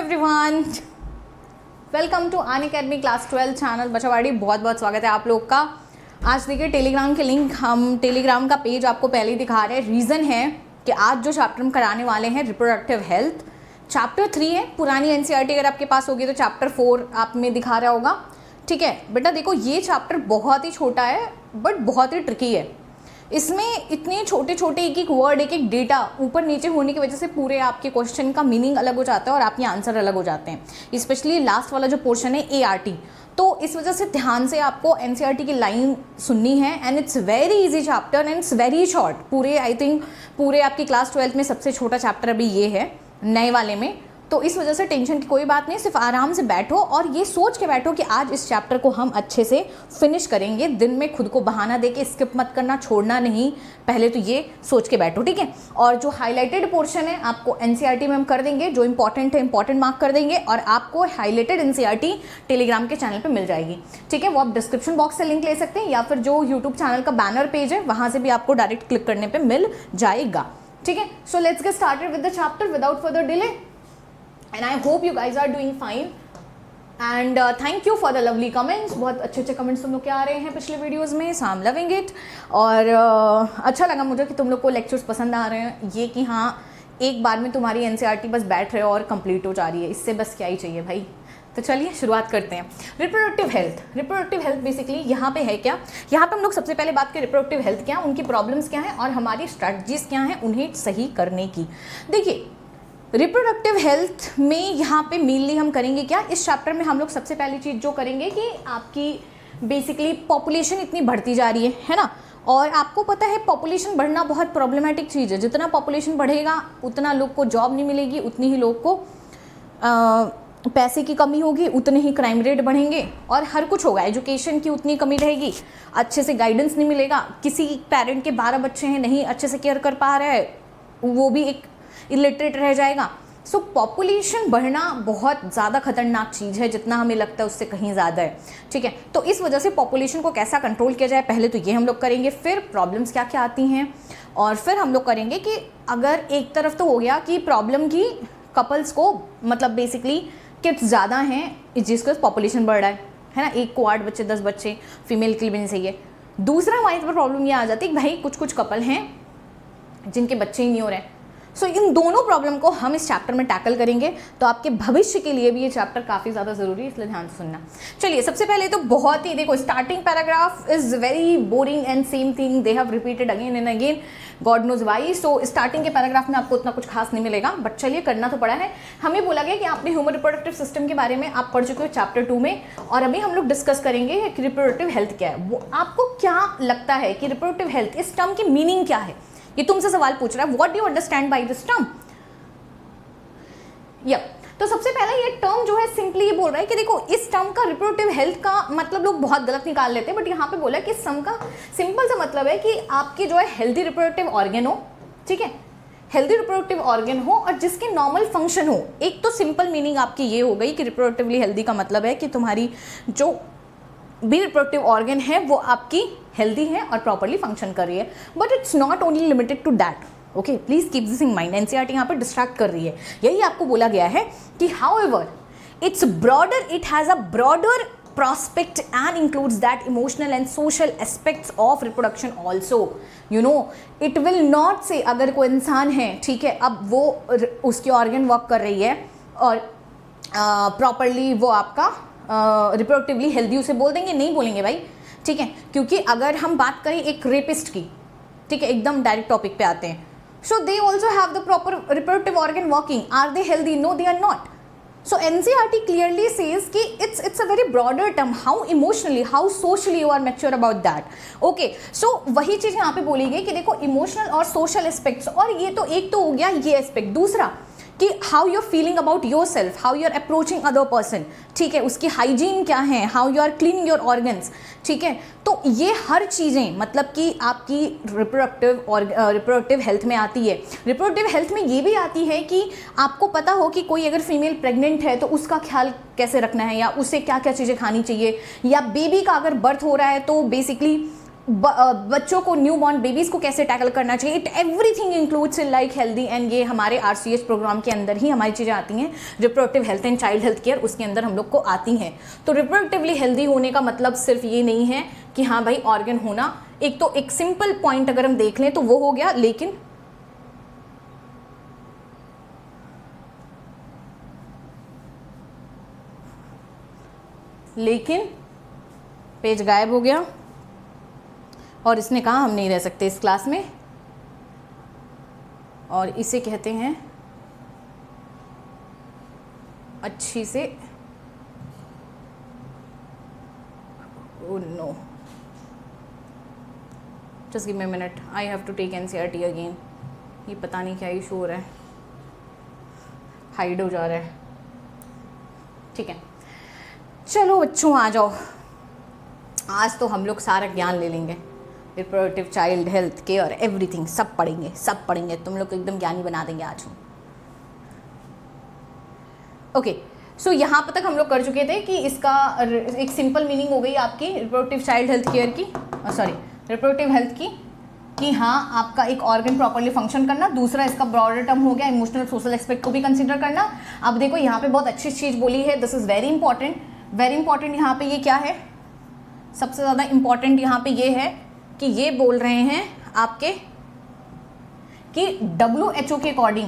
Everyone, welcome to आन academy class 12 channel बचावाड़ी। बहुत बहुत स्वागत है आप लोग का। आज देखिए टेलीग्राम के लिंक, हम टेलीग्राम का पेज आपको पहले ही दिखा रहे हैं। रीज़न है कि आज जो चैप्टर हम कराने वाले हैं रिप्रोडक्टिव हेल्थ, चैप्टर 3 है। पुरानी एनसीईआरटी अगर आपके पास होगी तो चैप्टर 4 आप में दिखा रहा होगा। ठीक है बेटा, देखो ये चैप्टर बहुत ही छोटा है बट बहुत ही ट्रिकी है। इसमें इतने छोटे छोटे एक एक वर्ड, एक एक डेटा ऊपर नीचे होने की वजह से पूरे आपके क्वेश्चन का मीनिंग अलग हो जाता है और आपके आंसर अलग हो जाते हैं। स्पेशली लास्ट वाला जो पोर्शन है एआरटी, तो इस वजह से ध्यान से आपको एनसीईआरटी की लाइन सुननी है। And it's very easy chapter and it's very short. पूरे आई थिंक पूरे आपकी क्लास 12 में सबसे छोटा चैप्टर अभी ये है नए वाले में। तो इस वजह से टेंशन की कोई बात नहीं, सिर्फ आराम से बैठो और ये सोच के बैठो कि आज इस चैप्टर को हम अच्छे से फिनिश करेंगे। दिन में खुद को बहाना दे के स्किप मत करना, छोड़ना नहीं, पहले तो ये सोच के बैठो, ठीक है। और जो हाईलाइटेड पोर्शन है आपको एनसीईआरटी में हम कर देंगे, जो इंपॉर्टेंट है इंपॉर्टेंट मार्क कर देंगे और आपको हाईलाइटेड एनसीईआरटी टेलीग्राम के चैनल पर मिल जाएगी, ठीक है। वो आप डिस्क्रिप्शन बॉक्स से लिंक ले सकते हैं या फिर जो यूट्यूब चैनल का बैनर पेज है वहाँ से भी आपको डायरेक्ट क्लिक करने पर मिल जाएगा, ठीक है। So let's get started with the chapter without further delay. And I hope you guys are doing fine and thank you for the lovely comments। बहुत अच्छे अच्छे कमेंट्स तुम लोग के आ रहे हैं पिछले वीडियोस में, so I'm loving it। और अच्छा लगा मुझे कि तुम लोग को लेक्चर्स पसंद आ रहे हैं। ये कि हाँ एक बार में तुम्हारी एनसीईआरटी बस बैठ रहे हो और कंप्लीट हो जा रही है, इससे बस क्या ही चाहिए भाई। तो चलिए शुरुआत करते हैं। Reproductive health, reproductive health basically यहाँ पे है क्या, यहाँ पे हम लोग सबसे पहले बात करें रिप्रोडक्टिव हेल्थ क्या, उनकी प्रॉब्लम्स क्या हैं और हमारी स्ट्रैटेजीज क्या हैं उन्हें सही करने की। देखिए रिप्रोडक्टिव हेल्थ में यहाँ पे मेनली हम करेंगे क्या, इस चैप्टर में हम लोग सबसे पहली चीज़ जो करेंगे कि आपकी बेसिकली पॉपुलेशन इतनी बढ़ती जा रही है ना। और आपको पता है पॉपुलेशन बढ़ना बहुत प्रॉब्लमेटिक चीज़ है। जितना पॉपुलेशन बढ़ेगा उतना लोग को जॉब नहीं मिलेगी, उतनी ही लोग को पैसे की कमी होगी, उतने ही क्राइम रेट बढ़ेंगे और हर कुछ होगा। एजुकेशन की उतनी कमी रहेगी, अच्छे से गाइडेंस नहीं मिलेगा। किसी पेरेंट के 12 बच्चे हैं, नहीं अच्छे से केयर कर पा रहा है, वो भी एक इलिटरेट रह जाएगा। सो पॉपुलेशन बढ़ना बहुत ज़्यादा खतरनाक चीज़ है, जितना हमें लगता है उससे कहीं ज़्यादा है, ठीक है। तो इस वजह से पॉपुलेशन को कैसा कंट्रोल किया जाए, पहले तो ये हम लोग करेंगे। फिर प्रॉब्लम्स क्या क्या आती हैं और फिर हम लोग करेंगे कि अगर एक तरफ तो हो गया कि प्रॉब्लम की कपल्स को, मतलब बेसिकली किड्स ज़्यादा हैं जिसका पॉपुलेशन बढ़ रहा है ना, एक को 8 बच्चे 10 बच्चे फीमेल के लिए भी नहीं सही है। दूसरा हमारी तरफ प्रॉब्लम ये आ जाती है कि भाई कुछ कुछ कपल हैं जिनके बच्चे ही नहीं हो रहे हैं। सो इन दोनों प्रॉब्लम को हम इस चैप्टर में टैकल करेंगे, तो आपके भविष्य के लिए भी ये चैप्टर काफ़ी ज़्यादा ज़रूरी है, इसलिए ध्यान से सुनना। चलिए सबसे पहले तो बहुत ही देखो, starting paragraph is very boring and same thing they have repeated again and again, God knows why. So starting के पैराग्राफ में आपको उतना कुछ खास नहीं मिलेगा, बट चलिए करना तो पड़ा है। हमें बोला गया कि आपने ह्यूमन रिप्रोडक्टिव सिस्टम के बारे में आप पढ़ चुके हो चैप्टर 2 में, और अभी हम लोग डिस्कस करेंगे कि रिप्रोडक्टिव हेल्थ क्या है। वो आपको क्या लगता है कि रिप्रोडक्टिव हेल्थ, इस टर्म की मीनिंग क्या है, ये तुमसे सवाल पूछ रहा है। What do you understand by this term. तो सबसे पहला ये टर्म जो है सिंपली ये बोल रहा है कि देखो इस टर्म का रिप्रोडक्टिव हेल्थ का मतलब लोग बहुत गलत निकाल लेते हैं, बट यहाँ पे बोला कि इस टर्म का सिंपल सा मतलब है कि आपकी जो है हेल्दी रिप्रोडक्टिव ऑर्गन हो, ठीक है, हेल्दी रिप्रोडक्टिव ऑर्गन हो और जिसके नॉर्मल फंक्शन हो। एक तो सिंपल मीनिंग आपकी ये हो गई कि रिप्रोडक्टिवली हेल्दी का मतलब है कि तुम्हारी जो भी रिप्रोडक्टिव ऑर्गन है वो आपकी हेल्दी है और प्रॉपर्ली फंक्शन कर रही है। But it's not only limited to that, okay, please keep this in mind. NCERT यहाँ पे डिस्ट्रैक्ट कर रही है, यही आपको बोला गया है कि however it's broader, it has a broader prospect and includes that emotional and social aspects of reproduction also, you know, it will not say अगर कोई इंसान है, ठीक है, अब वो उसकी ऑर्गन वर्क कर रही है और प्रॉपरली वो आपका रिप्रोडक्टिवली हेल्दी, उसे बोल देंगे, नहीं बोलेंगे भाई, ठीक है। क्योंकि अगर हम बात करें एक रेपिस्ट की, ठीक है, एकदम डायरेक्ट टॉपिक पे आते हैं, so they also have the proper reproductive organ working, are they healthy, no they are not. So NCERT clearly says कि it's a very broader term, how emotionally, how socially you are mature about that. Okay, so वही चीज़ यहाँ पे बोली गई कि देखो emotional और social aspects, और ये तो एक तो हो गया ये एस्पेक्ट। दूसरा कि how you are feeling about yourself, how you are approaching other person, ठीक है, उसकी हाइजीन क्या है, how you are cleaning your organs, ठीक है। तो ये हर चीज़ें मतलब कि आपकी रिप्रोडक्टिव हेल्थ में आती है। रिप्रोडक्टिव हेल्थ में ये भी आती है कि आपको पता हो कि कोई अगर फीमेल प्रेग्नेंट है तो उसका ख्याल कैसे रखना है, या उसे क्या क्या चीज़ें खानी चाहिए, या बेबी का अगर बर्थ हो रहा है तो बेसिकली बच्चों को, न्यू बॉर्न बेबीज को कैसे टैकल करना चाहिए, it everything includes in like healthy. And ये हमारे RCH प्रोग्राम के अंदर ही हमारी चीज़ें आती हैं, reproductive health and child health care, उसके अंदर हम लोग को आती हैं। तो रिप्रोडक्टिवली हेल्दी होने का मतलब सिर्फ ये नहीं है कि हाँ भाई ऑर्गन होना, एक तो एक सिंपल पॉइंट अगर हम देख लें तो वो हो गया, लेकिन पेज गायब हो गया और इसने कहा हम नहीं रह सकते इस क्लास में, और इसे कहते हैं अच्छी से, oh no, just give me a minute, I have to take NCERT again. ये पता नहीं क्या इशू हो रहा है, हाइड हो जा रहा है। ठीक है, चलो बच्चों आ जाओ, आज तो हम लोग सारा ज्ञान ले लेंगे, reproductive child health care everything सब पढ़ेंगे, तुम लोग को एकदम ज्ञानी बना देंगे आज हम। ओके, सो यहाँ पर तक हम लोग कर चुके थे कि इसका एक सिंपल मीनिंग हो गई आपकी रिप्रोडक्टिव चाइल्ड हेल्थ केयर की, सॉरी रिप्रोडक्टिव हेल्थ की, कि हाँ आपका एक ऑर्गन प्रॉपरली फंक्शन करना। दूसरा इसका ब्रॉडर टर्म हो गया इमोशनल सोशल एस्पेक्ट को भी कंसिडर करना। अब देखो यहाँ पे बहुत अच्छी चीज़ बोली है, दिस इज़ वेरी इंपॉर्टेंट। यहाँ पे ये क्या है, सबसे ज़्यादा इंपॉर्टेंट यहाँ पे ये है कि ये बोल रहे हैं आपके कि WHO के अकॉर्डिंग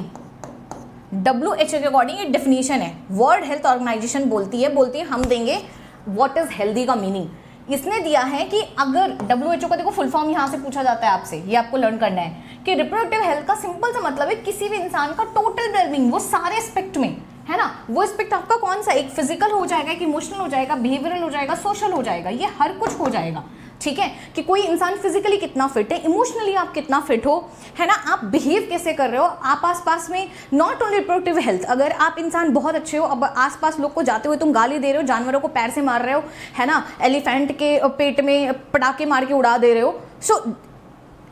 ये डेफिनेशन है, वर्ल्ड हेल्थ ऑर्गेनाइजेशन बोलती है हम देंगे व्हाट इज हेल्दी का मीनिंग। इसने दिया है कि अगर WHO का देखो फुल फॉर्म यहाँ से पूछा जाता है आपसे, ये आपको लर्न करना है कि रिप्रोडक्टिव हेल्थ का सिंपल सा मतलब है किसी भी इंसान का टोटल वेलबींग, वो सारे एस्पेक्ट में, है ना। वो एस्पेक्ट आपका कौन सा, एक फिजिकल हो जाएगा, एक इमोशनल हो जाएगा, बिहेवियरल हो जाएगा, सोशल हो जाएगा, ये हर कुछ हो जाएगा। ठीक है, कि कोई इंसान फिजिकली कितना फिट है, इमोशनली आप कितना फिट हो, है ना, आप बिहेव कैसे कर रहे हो, आप आसपास में नॉट ओनली रिप्रोडक्टिव हेल्थ, अगर आप इंसान बहुत अच्छे हो, अब आसपास लोग को जाते हुए तुम गाली दे रहे हो, जानवरों को पैर से मार रहे हो, है ना, एलिफेंट के पेट में पटाखे मार के उड़ा दे रहे हो, so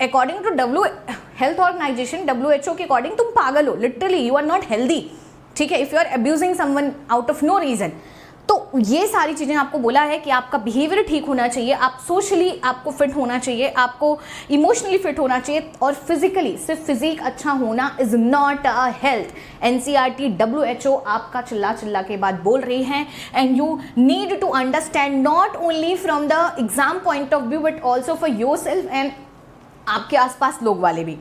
according to health organisation WHO के अकॉर्डिंग तुम पागल हो, literally you are not healthy. ठीक है, if you are abusing someone out of no reason. तो ये सारी चीज़ें आपको बोला है कि आपका बिहेवियर ठीक होना चाहिए, आप सोशली आपको फिट होना चाहिए, आपको इमोशनली फिट होना चाहिए, और फिजिकली सिर्फ फिजिक अच्छा होना is not a health. NCERT WHO आपका चिल्ला के बाद बोल रही हैं, and you need to understand not only from the exam point of view but also for yourself and आपके आसपास लोग वाले भी,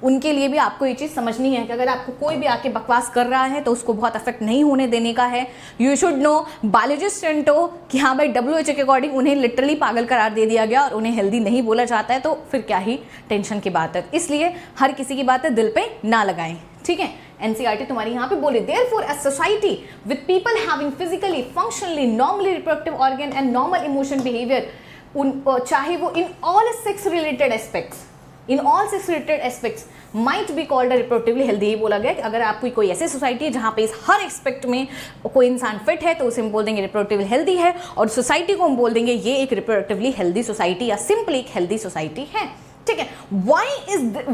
उनके लिए भी आपको ये चीज़ समझनी है कि अगर आपको कोई भी आके बकवास कर रहा है तो उसको बहुत अफेक्ट नहीं होने देने का है। You should no biology student हो कि हाँ भाई WHO के अकॉर्डिंग उन्हें लिटरली पागल करार दे दिया गया और उन्हें हेल्दी नहीं बोला जाता है, तो फिर क्या ही टेंशन की बात है। इसलिए हर किसी की बातें दिल पे ना लगाएं, ठीक है। NCERT तुम्हारी यहाँ पे बोले therefore a society with people having physically functionally normally reproductive organ and normal emotion behaviour, चाहे वो in all sex related aspects might be called reproductively healthy. ये बोला गया कि अगर आपकी कोई ऐसी सोसाइटी है जहाँ पे इस हर एक्सपेक्ट में कोई इंसान फिट है तो उसे हम बोल देंगे रिप्रोडक्टिवली हेल्दी है, और सोसाइटी को हम बोल देंगे ये एक रिप्रोडक्टिवली हेल्दी सोसाइटी या सिंपली एक हेल्दी सोसाइटी है, ठीक है।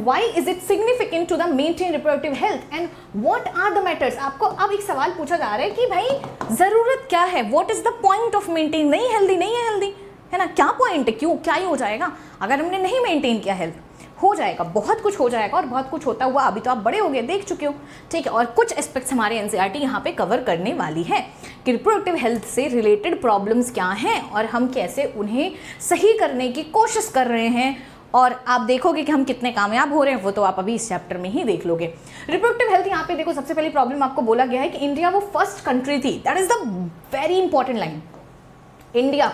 Why is it significant to the maintain reproductive health and what are the matters? आपको अब एक सवाल पूछा जा रहा है कि भाई जरूरत क्या है, what is the point of maintain? नहीं है हेल्दी, है ना, क्या पॉइंट है, क्यों, क्या ही हो जाएगा अगर हमने नहीं मेंटेन किया हेल्थ। हो जाएगा, बहुत कुछ हो जाएगा, और बहुत कुछ होता हुआ अभी तो आप बड़े हो गए, देख चुके हो, ठीक है। और कुछ एस्पेक्ट्स हमारे NCERT यहाँ पे कवर करने वाली है कि रिप्रोडक्टिव हेल्थ से रिलेटेड प्रॉब्लम्स क्या हैं और हम कैसे उन्हें सही करने की कोशिश कर रहे हैं, और आप देखोगे कि हम कितने कामयाब हो रहे हैं, वो तो आप अभी इस चैप्टर में ही देख लोगे। रिप्रोडक्टिव हेल्थ यहाँ पे देखो, सबसे पहली प्रॉब्लम आपको बोला गया है कि इंडिया वो फर्स्ट कंट्री थी, that is the very important line. India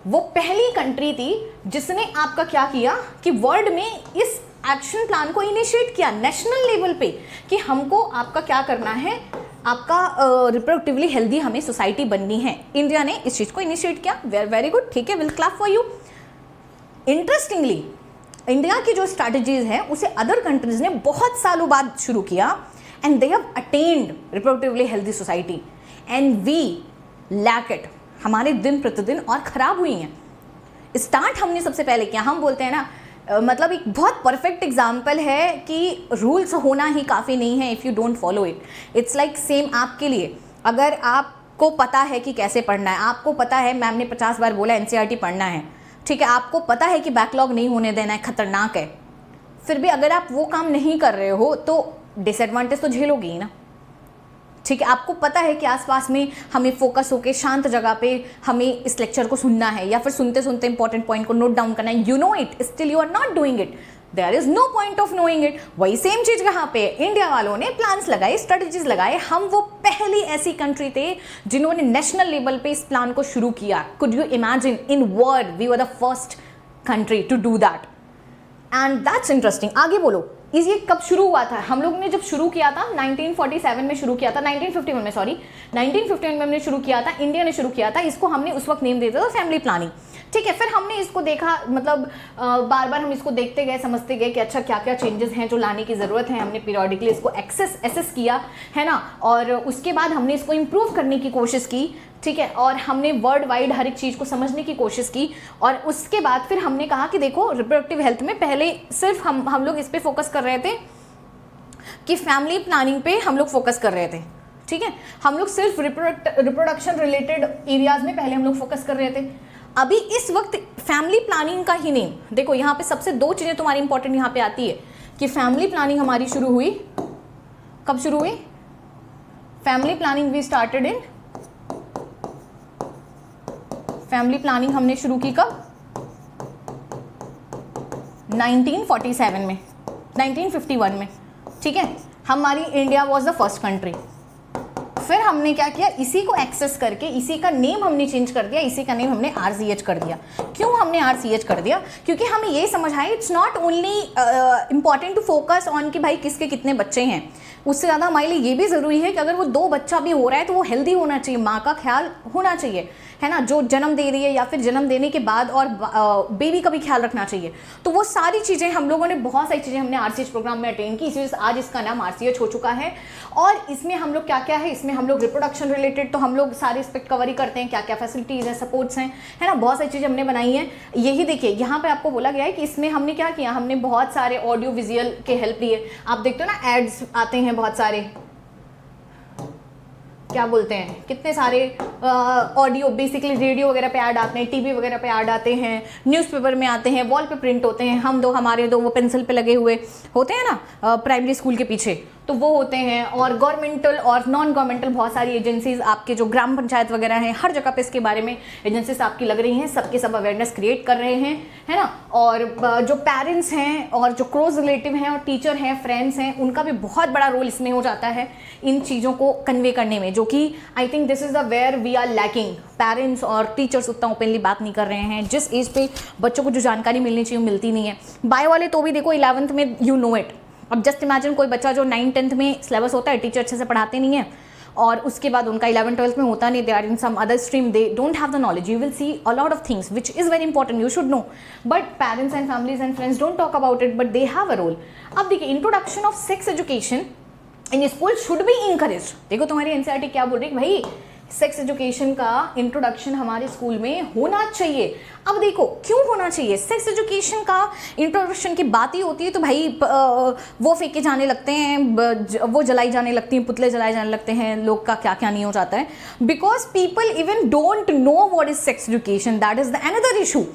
वो पहली कंट्री थी जिसने आपका क्या किया कि वर्ल्ड में इस एक्शन प्लान को इनिशिएट किया नेशनल लेवल पे कि हमको आपका क्या करना है, आपका रिप्रोडक्टिवली हेल्दी हमें सोसाइटी बननी है। इंडिया ने इस चीज़ को इनिशिएट किया, वेरी गुड, ठीक है, will clap for you. Interestingly India की जो स्ट्रैटेजीज हैं उसे अदर कंट्रीज ने बहुत सालों बाद शुरू किया, and they have attend reproductively healthy society and we lack it. हमारे दिन प्रतिदिन और ख़राब हुई हैं। स्टार्ट हमने सबसे पहले किया, हम बोलते हैं ना, मतलब एक बहुत परफेक्ट एग्जाम्पल है कि रूल्स होना ही काफ़ी नहीं है if you don't follow it. It's like same आपके लिए, अगर आपको पता है कि कैसे पढ़ना है, आपको पता है मैम ने 50 बार बोला NCERT पढ़ना है, ठीक है, आपको पता है कि बैकलॉग नहीं होने देना है, खतरनाक है, फिर भी अगर आप वो काम नहीं कर रहे हो तो डिसएडवांटेज तो झेलोगे ही ना। ठीक है, आपको पता है कि आसपास में हमें फोकस होकर शांत जगह पे हमें इस लेक्चर को सुनना है या फिर सुनते सुनते इंपॉर्टेंट पॉइंट को नोट डाउन करना है, you know it, still you are not doing it, there is no point of knowing it. वही सेम चीज यहाँ पे इंडिया वालों ने प्लान्स लगाए, स्ट्रेटजीज लगाए, हम वो पहली ऐसी कंट्री थे जिन्होंने नेशनल लेवल पे इस प्लान को शुरू किया। Could you imagine, in world we were the first country to do that, and that's interesting. आगे बोलो, ये कब शुरू हुआ था? हम लोग ने जब शुरू किया था 1947 में शुरू किया था, 1951 में, सॉरी 1951 में हमने शुरू किया था, इंडिया ने शुरू किया था इसको, हमने उस वक्त नेम दिया था फैमिली प्लानिंग। ठीक है, फिर हमने इसको देखा, मतलब बार बार हम इसको देखते गए, समझते गए कि अच्छा क्या क्या चेंजेस हैं जो लाने की ज़रूरत है, हमने पीरियडिकली इसको एसेस किया है ना, और उसके बाद हमने इसको इम्प्रूव करने की कोशिश की। ठीक है, और हमने वर्ल्ड वाइड हर एक चीज़ को समझने की कोशिश की, और उसके बाद फिर हमने कहा कि देखो रिप्रोडक्टिव हेल्थ में पहले सिर्फ हम लोग इस पे फोकस कर रहे थे कि फैमिली प्लानिंग पे हम लोग फोकस कर रहे थे। ठीक है, हम लोग सिर्फ रिप्रोडक्शन रिलेटेड एरियाज में पहले हम लोग फोकस कर रहे थे। अभी इस वक्त फैमिली प्लानिंग का ही नेम देखो, यहाँ पे सबसे दो चीज़ें तुम्हारी इंपॉर्टेंट यहाँ पे आती है कि फैमिली प्लानिंग हमारी शुरू हुई, कब शुरू हुई? Family planning we started in, family planning हमने शुरू की कब? 1947 में, 1951 में। ठीक है, हमारी India was the first country. फिर हमने क्या किया, इसी को एक्सेस करके इसी का नेम हमने चेंज कर दिया, इसी का नेम हमने RCH कर दिया। क्यों हमने RCH कर दिया? क्योंकि हमें ये समझ आया it's not only important to focus on कि भाई किसके कितने बच्चे हैं, उससे ज़्यादा हमारे लिए ये भी ज़रूरी है कि अगर वो 2 बच्चा भी हो रहा है तो वो हेल्दी होना चाहिए, माँ का ख्याल होना चाहिए, है ना, जो जन्म दे रही है या फिर जन्म देने के बाद, और बेबी का भी ख्याल रखना चाहिए। तो वो सारी चीज़ें हम लोगों ने, बहुत सारी चीज़ें हमने RCH प्रोग्राम में अटेंड की, इसी वजह से आज इसका नाम RCH हो चुका है। और इसमें हम लोग क्या क्या है, इसमें हम लोग रिप्रोडक्शन रिलेटेड तो हम लोग सारे एस्पेक्ट कवर ही करते हैं, क्या क्या फैसिलिटीज़ हैं, सपोर्ट्स हैं, है ना, बहुत सारी चीज़ें हमने बनाई हैं। यही देखिए यहाँ पे आपको बोला गया है कि इसमें हमने क्या किया, हमने बहुत सारे ऑडियो विजुअल के हेल्प लिए। आप देखते हो ना एड्स आते हैं बहुत सारे, क्या बोलते हैं, कितने सारे ऑडियो, बेसिकली रेडियो वगैरह पे ऐड आते हैं, टीवी वगैरह पे ऐड आते हैं, न्यूज़पेपर में आते हैं, वॉल पे प्रिंट होते हैं, हमारे दो वो पेंसिल पे लगे हुए होते हैं ना प्राइमरी स्कूल के पीछे, तो वो होते हैं। और गवर्नमेंटल और नॉन गवर्नमेंटल बहुत सारी एजेंसीज, आपके जो ग्राम पंचायत वगैरह हैं, हर जगह पे इसके बारे में एजेंसीज आपकी लग रही हैं, सबके सब अवेयरनेस क्रिएट कर रहे हैं, है ना। और जो पेरेंट्स हैं और जो क्लोज रिलेटिव हैं और टीचर हैं, फ्रेंड्स हैं, उनका भी बहुत बड़ा रोल इसमें हो जाता है इन चीज़ों को कन्वे करने में, जो कि I think this is the where we are lacking. Parents और टीचर्स उतना ओपनली बात नहीं कर रहे हैं, जिस एज पे बच्चों को जो जानकारी मिलनी चाहिए वो मिलती नहीं है। बायो वाले तो भी देखो 11th में यू नो इट। अब जस्ट इमेजिन कोई बच्चा जो 9th-10th में सिलेबस होता है, टीचर अच्छे से पढ़ाते नहीं है, और उसके बाद उनका 11th-12th में होता नहीं, they are in some other stream, they don't have the knowledge, you will see a lot of things which is very important, you should know, but parents and families and friends don't talk about it, but they have a role. अब देखिए, introduction of sex education in school should be encourage. देखो तुम्हारी NCERT क्या बोल रही है, भाई sex education का इंट्रोडक्शन हमारे स्कूल में होना चाहिए। अब देखो क्यों होना चाहिए, सेक्स एजुकेशन का इंट्रोडक्शन की बात ही होती है तो भाई वो फेंके जाने लगते हैं, वो जलाई जाने लगती हैं, पुतले जलाए जाने लगते हैं, लोग का क्या क्या नहीं हो जाता है, because people even don't know what is sex education, that is the another issue.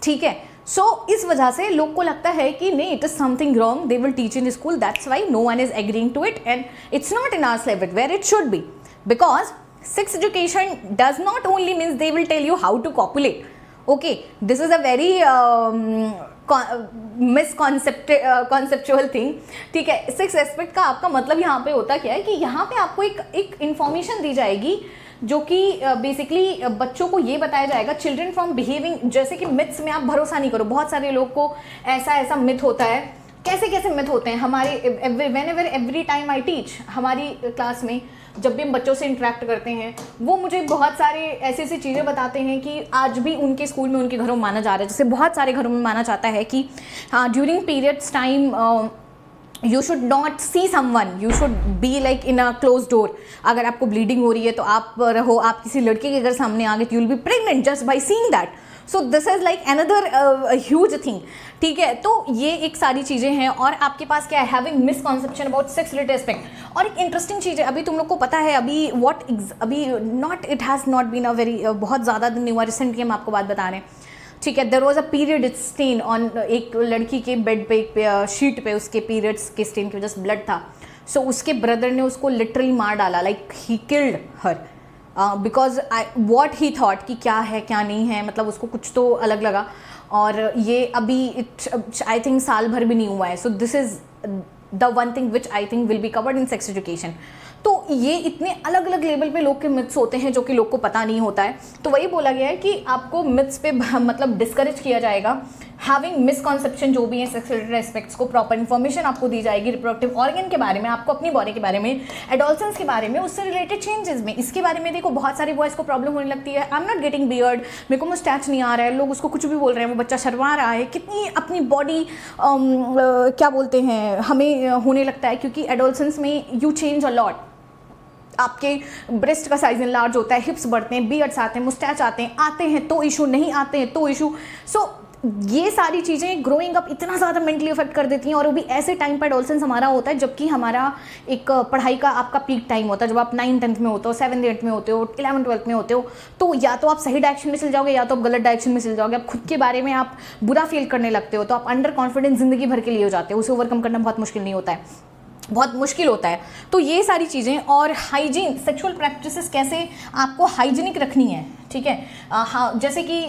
ठीक है, सो इस वजह से लोग को लगता है कि नहीं, it is something wrong, they will teach in school, that's why no one is agreeing to it and it's not in our syllabus where it should be, because sex education does not only means they will tell you how to copulate. Okay, this is a very misconceptual thing. ठीक है, sex aspect का आपका मतलब यहाँ पे होता क्या है कि यहाँ पे आपको एक इंफॉर्मेशन दी जाएगी जो कि बेसिकली बच्चों को ये बताया जाएगा, चिल्ड्रन फ्रॉम बिहेविंग, जैसे कि मिथ्स में आप भरोसा नहीं करो। बहुत सारे लोग को ऐसा मिथ होता है, कैसे कैसे मिथ होते हैं हमारे, whenever every time I teach, हमारी क्लास में जब भी हम बच्चों से इंटरेक्ट करते हैं, वो मुझे बहुत सारे ऐसी ऐसी चीज़ें बताते हैं कि आज भी उनके स्कूल में, उनके घरों में माना जा रहा है, जैसे बहुत सारे घरों में माना जाता है कि during periods time you should not see someone, you should be like in a close door. अगर आपको ब्लीडिंग हो रही है तो आप रहो, आप किसी लड़के के घर सामने आ गए तो you will be pregnant just by seeing that. So this is like another huge thing. ठीक है, तो ये एक सारी चीज़ें हैं। और आपके पास क्या है, having misconception about sex related aspect. और एक इंटरेस्टिंग चीज़ है, अभी तुम लोग को पता है, अभी not, it has not been a very, बहुत ज़्यादा दिन नहीं हुआ, रिसेंटली हम आपको बात बता रहे हैं। ठीक है, there was a period stain on, एक लड़की के बेड पे, एक शीट पे उसके पीरियड्स के स्टेन की वजह से ब्लड था. सो उसके ब्रदर ने उसको लिटरली मार डाला, like he killed her because what he thought कि क्या है क्या नहीं है, मतलब उसको कुछ तो अलग लगा. और ये अभी आई थिंक साल भर भी नहीं हुआ है. So this is the one thing which I think will be covered in sex education. तो ये इतने अलग अलग लेवल पे लोग के मिथ्स होते हैं जो कि लोग को पता नहीं होता है. तो वही बोला गया है कि आपको मिथ्स पे मतलब डिस्करेज किया जाएगा. हैविंग मिसकॉन्सेप्शन जो भी है सेक्स रिलेटेड एस्पेक्ट्स को, प्रॉपर इन्फॉर्मेशन आपको दी जाएगी रिप्रोडक्टिव ऑर्गन के बारे में, आपको अपनी बॉडी के बारे में, एडोलसेंस के बारे में, उससे रिलेटेड चेंजेस में. इसके बारे में देखो बहुत सारी बॉयज़ को प्रॉब्लम होने लगती है, I am not getting beard, मेरे को मुस्टैच नहीं आ रहा है, लोग उसको कुछ भी बोल रहे हैं, वो बच्चा शर्मा रहा है. कितनी अपनी बॉडी क्या बोलते हैं हमें होने लगता है, क्योंकि एडोलसेंस में यू चेंज अ लॉट. आपके ब्रेस्ट का साइज लार्ज होता है, हिप्स बढ़ते हैं, बियर्ड्स आते हैं, मुस्टैच आते हैं तो इशू, नहीं आते हैं तो इशू. सो ये सारी चीज़ें ग्रोइंग अप इतना ज़्यादा मेंटली अफेक्ट कर देती हैं. और वो भी ऐसे टाइम पर एडोलसेंस हमारा होता है जबकि हमारा एक पढ़ाई का आपका पीक टाइम होता है, जब आप 9th-10th में होते हो, 7th-8th में होते हो, 11th-12th में होते हो. तो या तो आप सही डायरेक्शन में चल जाओगे या तो आप गलत डायरेक्शन में चल जाओगे. आप खुद के बारे में आप बुरा फील करने लगते हो, तो आप अंडर कॉन्फिडेंस ज़िंदगी भर के लिए हो जाते हो. उसे ओवरकम करना बहुत मुश्किल नहीं होता है, बहुत मुश्किल होता है. तो ये सारी चीज़ें. और हाइजीन, सेक्सुअल प्रैक्टिसेस कैसे आपको हाइजीनिक रखनी है, ठीक है. हाँ, जैसे कि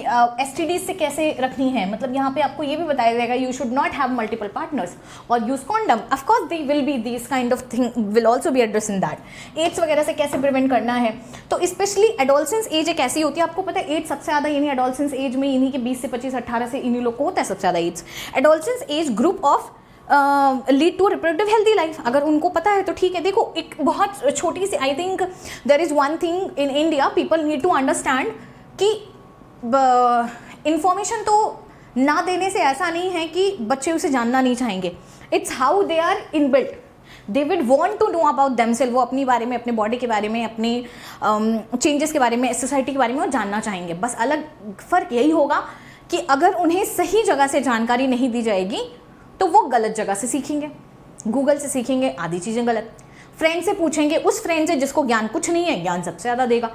STDs से कैसे रखनी है, मतलब यहाँ पे आपको ये भी बताया जाएगा you should not have multiple partners और use condom. Of course they will be this kind of thing will also be address in that. AIDS वगैरह से कैसे प्रिवेंट करना है. तो स्पेशली एडोलसेंस एज एक ऐसी होती है, आपको पता है एज सबसे ज़्यादा इन्हीं एडोलसेंस एज में, इन्हीं के 20 से 25, 18 से इन्हीं लोग को होता है सबसे ज़्यादा age. Adolescence age group of lead to reproductive healthy life. अगर उनको पता है तो ठीक है. देखो एक बहुत छोटी सी, I think there is one thing in India people need to understand कि इंफॉर्मेशन तो ना देने से ऐसा नहीं है कि बच्चे उसे जानना नहीं चाहेंगे. It's how they are inbuilt. They would want to know about themselves. वो अपनी बारे में, अपने बॉडी के बारे में, अपने चेंजेस के बारे में, सोसाइटी के बारे में वो जानना चाहेंगे. बस अलग फ़र्क यही होगा कि अगर उन्हें सही जगह से जानकारी नहीं दी जाएगी तो वो गलत जगह से सीखेंगे, गूगल से सीखेंगे, आधी चीज़ें गलत. फ्रेंड से पूछेंगे, उस फ्रेंड से जिसको ज्ञान कुछ नहीं है, ज्ञान सबसे ज़्यादा देगा.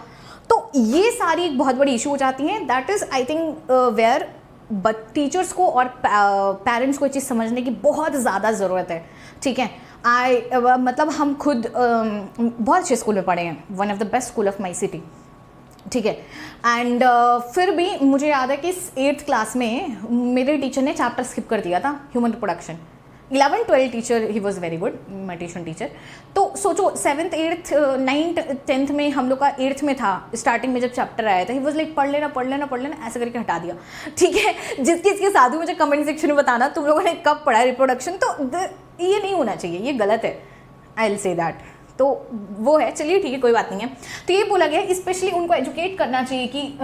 तो ये सारी एक बहुत बड़ी इशू हो जाती हैं. That is I think where but teachers को और पेरेंट्स को ये चीज़ समझने की बहुत ज़्यादा ज़रूरत है, ठीक है. मतलब हम खुद बहुत अच्छे स्कूल में पढ़े हैं, one of the best school of my city, ठीक है. एंड फिर भी मुझे याद है कि 8th क्लास में मेरे टीचर ने चैप्टर स्किप कर दिया था, human reproduction. 11th-12th teacher he was very good, my tuition teacher. तो सोचो 7th 8th 9th 10th में हम लोग का 8th में था, स्टार्टिंग में जब चैप्टर आया था, ही वॉज लाइक पढ़ लेना ऐसे करके हटा दिया, ठीक है. जिसके साथ ही मुझे कमेंट सेक्शन में बताना तुम लोगों ने कब पढ़ा रिप्रोडक्शन. तो ये नहीं होना चाहिए, ये गलत है, आई विल से दैट. तो वो है, चलिए ठीक है, कोई बात नहीं है. तो ये बोला गया स्पेशली उनको एजुकेट करना चाहिए कि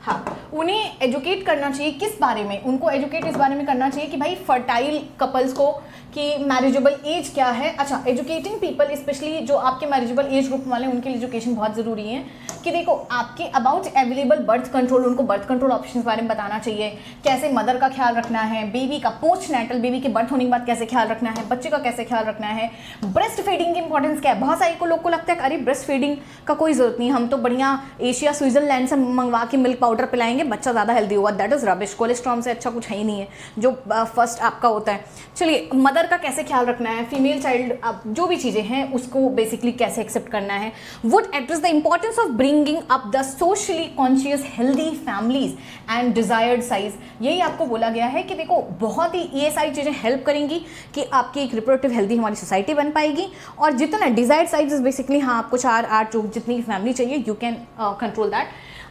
हाँ, उन्हें एजुकेट करना चाहिए किस बारे में, उनको एजुकेट इस बारे में करना चाहिए कि भाई फर्टाइल कपल्स को कि मैरिजेबल एज क्या है. अच्छा, एजुकेटिंग पीपल स्पेशली जो आपके मैरिजेबल एज ग्रुप वाले, उनके लिए एजुकेशन बहुत ज़रूरी है कि देखो आपके अबाउट अवेलेबल बर्थ कंट्रोल, उनको बर्थ कंट्रोल ऑप्शन के बारे में बताना चाहिए. कैसे मदर का ख्याल रखना है, बेबी का पोस्ट नेटल, बेबी के बर्थ होने के बाद कैसे ख्याल रखना है, बच्चे का कैसे ख्याल रखना है, ब्रेस्ट फीडिंग की इंपॉर्टेंस क्या है. बहुत सारे को लोग को लगता है अरे ब्रेस्ट फीडिंग का कोई ज़रूरत नहीं, हम तो बढ़िया एशिया स्विट्जरलैंड से मंगवा के मिल्क पाउडर पिलाएंगे, बच्चा ज़्यादा हेल्दी होगा. That is rubbish. कोलेस्ट्रॉल से अच्छा कुछ है ही नहीं है जो फर्स्ट आपका होता है. चलिए, मदर का कैसे ख्याल रखना है, फीमेल चाइल्ड जो भी चीज़ें हैं उसको बेसिकली कैसे एक्सेप्ट करना है. Would address the importance of bringing up the socially conscious healthy families and desired size. यही आपको बोला गया है कि देखो बहुत ही ये सारी चीज़ें हेल्प करेंगी कि आपकी एक रिप्रोडक्टिव हेल्दी हमारी सोसाइटी बन पाएगी. और जितना डिजायर्ड साइज इज बेसिकली, हाँ आपको 4-8 जो जितनी फैमिली चाहिए, you can control that.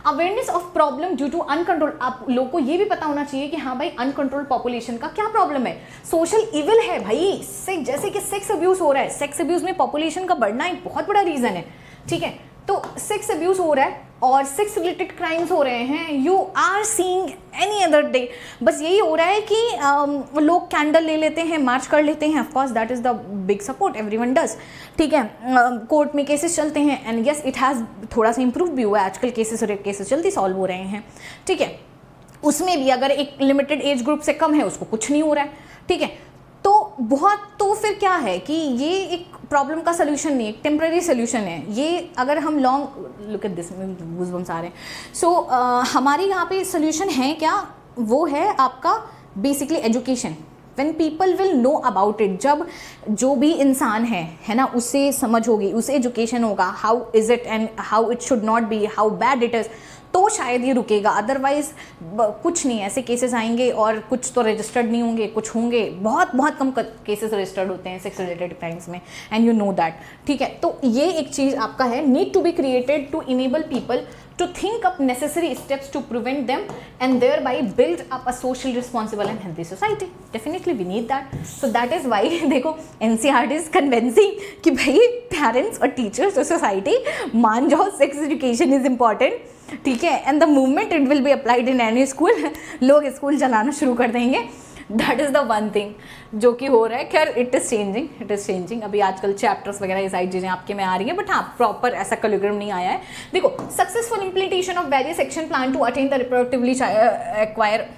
Awareness of problem due to uncontrol. आप लोगों को ये भी पता होना चाहिए कि हाँ भाई अनकंट्रोल पॉपुलेशन का क्या प्रॉब्लम है. सोशल इविल है भाई, जैसे कि सेक्स अब्यूज हो रहा है. सेक्स अब्यूज में पॉपुलेशन का बढ़ना एक बहुत बड़ा रीज़न है, ठीक है. तो सेक्स अब्यूज हो रहा है और सेक्स रिलेटेड क्राइम्स हो रहे हैं. You are seeing any other day. बस यही हो रहा है कि लोग कैंडल ले लेते हैं, मार्च कर लेते हैं. Of course that is the big support everyone does, ठीक है. कोर्ट में केसेस चलते हैं एंड यस इट हैज़ थोड़ा सा इंप्रूव भी हुआ है आजकल. रेप केसेस जल्दी सॉल्व हो रहे हैं, ठीक है. उसमें भी अगर एक लिमिटेड एज ग्रुप से कम है उसको कुछ नहीं हो रहा है, ठीक है. तो बहुत, तो फिर क्या है कि ये एक प्रॉब्लम का सोल्यूशन नहीं, एक टेम्पररी सोल्यूशन है ये। अगर हम long look at this, goosebumps आ रहे हैं। सो हमारे यहाँ पे सोल्यूशन है क्या, वो है आपका basically education. When people will know about it, जब जो भी इंसान है ना, उसे समझ होगी, उसे एजुकेशन होगा, how is it and how it should not be, how bad it is, तो शायद ये रुकेगा। अदरवाइज कुछ नहीं, ऐसे केसेस आएंगे और कुछ तो रजिस्टर्ड नहीं होंगे, कुछ होंगे, बहुत बहुत कम केसेस रजिस्टर्ड होते हैं सेक्स रिलेटेड क्राइम्स में, एंड यू नो दैट, ठीक है। तो ये एक चीज़ आपका है, need to be created to enable people to think up necessary steps to prevent them and thereby build up a social responsible and healthy society. Definitely we need that. So that is why देखो NCERT is convincing कि भाई parents और teachers और society मान जाओ, sex education is important, ठीक है, and the moment it will be applied in any school, लोग स्कूल चलाना शुरू कर देंगे। That is the one thing जो कि हो रहा है। खैर इट इज़ चेंजिंग, अभी आजकल चैप्टर्स वगैरह ये सारी चीज़ें आपके में आ रही है, बट हाँ प्रॉपर ऐसा करिकुलम नहीं आया है। देखो, successful implementation of various action plan to attain the reproductively acquire,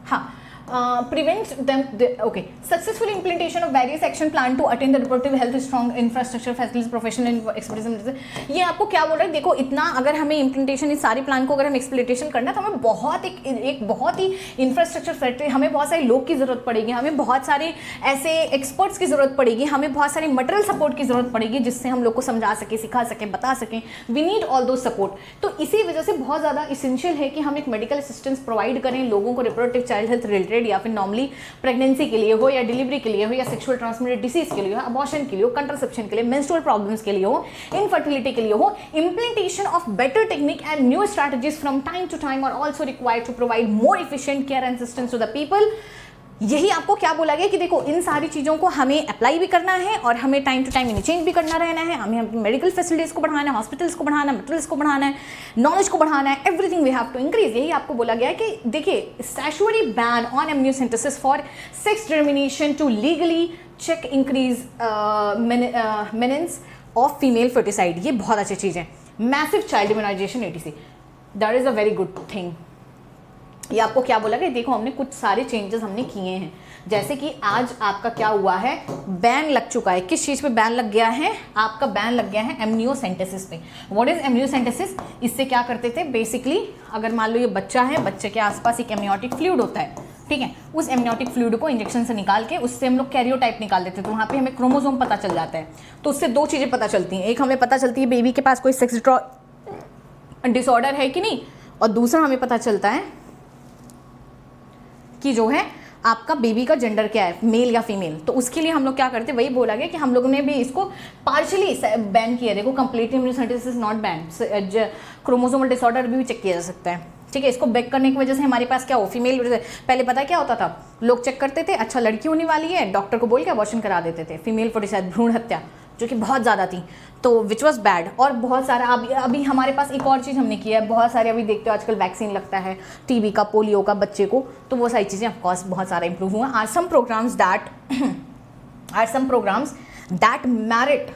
हाँ, prevents them, okay, successful implementation of various action plan to attain the reproductive health, strong infrastructure facilities, professional expertise। ये आपको क्या बोल रहा है, देखो इतना अगर हमें इम्प्लीमेंटेशन इस सारी प्लान को अगर हम एक्सप्लिटेशन करना है तो हमें बहुत एक बहुत ही इंफ्रास्ट्रक्चर फैक्ट्री, हमें बहुत सारे लोग की ज़रूरत पड़ेगी, हमें बहुत सारे ऐसे एक्सपर्ट्स की ज़रूरत पड़ेगी, हमें बहुत सारे मटेरियल सपोर्ट की ज़रूरत पड़ेगी जिससे हम लोग को समझा सके, सिखा सके, बता सकें। वी नीड ऑल दो सपोर्ट। तो इसी वजह से बहुत ज़्यादा इसेंशियल है कि हम एक मेडिकल असिस्टेंस प्रोवाइड करें लोगों को रिप्रोडक्टिव चाइल्ड हेल्थ रिलेटेड, या फिर नॉर्मली प्रेगनेंसी के लिए हो, या डिलीवरी के लिए हो, या सेक्सुअल ट्रांसमिटेड डिसीज के लिए हो, अबॉर्शन के लिए हो, कंट्रासेप्शन के लिए, मेंस्ट्रुअल प्रॉब्लम्स के लिए हो, इनफर्टिलिटी के लिए हो। Implementation of better technique and new strategies from time to time are also required to provide more efficient care and assistance to the people. यही आपको क्या बोला गया कि देखो इन सारी चीज़ों को हमें अप्लाई भी करना है और हमें टाइम टू टाइम इन्हें चेंज भी करना रहना है। हमें अपनी मेडिकल फैसिलिटीज़ को बढ़ाना है, हॉस्पिटल्स को बढ़ाना है, मटेरियल्स को बढ़ाना है, नॉलेज को बढ़ाना है, everything we have to increase. यही आपको बोला गया है कि देखिए, statutory ban on amniocentesis for sex determination to legally check increase menace of female foeticide, ये बहुत अच्छी चीज़ है। Massive child immunisation ATC, that is a very good thing. ये आपको क्या बोला गया, देखो हमने कुछ सारे चेंजेस हमने किए हैं, जैसे कि आज आपका क्या हुआ है, बैन लग चुका है। किस चीज़ पे बैन लग गया है, आपका बैन लग गया है एमनियोसेंटेसिस पे। व्हाट इज एमनियोसेंटेसिस, इससे क्या करते थे बेसिकली, अगर मान लो ये बच्चा है, बच्चे के आसपास एक एमनियोटिक फ्लूइड होता है, ठीक है, उस एमनियोटिक फ्लूइड को इंजेक्शन से निकाल के उससे हम लोग कैरियोटाइप निकाल देते हैं, तो वहाँ पे हमें क्रोमोसोम पता चल जाता है। तो उससे दो चीज़ें पता चलती हैं, एक हमें पता चलती है बेबी के पास कोई सेक्स डिसऑर्डर है कि नहीं, और दूसरा हमें पता चलता है कि जो है आपका बेबी का जेंडर क्या है, मेल या फीमेल। तो उसके लिए हम लोग क्या करते हैं, वही बोला गया कि हम लोगों ने भी इसको पार्शियली बैन किया। देखो complete amniocentesis is not ban, chromosomal disorder भी चेक किया जा सकता है, ठीक है। इसको बैक करने की वजह से हमारे पास क्या हो, फीमेल, पहले पता क्या होता था, लोग चेक करते थे, अच्छा लड़की होने वाली है, डॉक्टर को बोल के अबॉर्शन करा देते थे, फीमेल फर्टिसाइड, भ्रूण हत्या, जो कि बहुत ज़्यादा थी, तो विच वॉज बैड। और बहुत सारा अभी हमारे पास एक और चीज़ हमने की है, बहुत सारे अभी देखते हो आजकल वैक्सीन लगता है टीबी का, पोलियो का बच्चे को, तो वो सारी चीज़ें ऑफकोर्स बहुत सारा इंप्रूव हुआ। Are some programmes that merit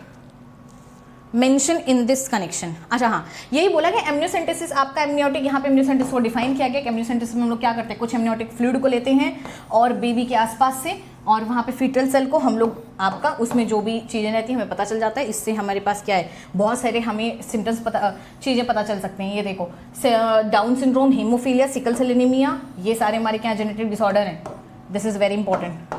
mention in this connection. अच्छा हाँ, यही बोला कि एमनियोसेंटेसिस आपका एमनियोटिक, यहाँ पे एमनियोसेंटेसिस को डिफाइन किया गया कि एमनियोसेंटेसिस में हम लोग क्या करते हैं, कुछ एमनियोटिक फ्लूइड को लेते हैं और बेबी के आसपास से, और वहाँ पे फीटल सेल को हम लोग आपका उसमें जो भी चीज़ें रहती हैं हमें पता चल जाता है। इससे हमारे पास क्या है, बहुत सारे हमें सिम्टम्स चीज़ें पता चल सकते हैं। ये देखो, Down syndrome, haemophilia, sickle cell anaemia, ये सारे हमारे क्या जेनेटिक डिसऑर्डर हैं। This is very important.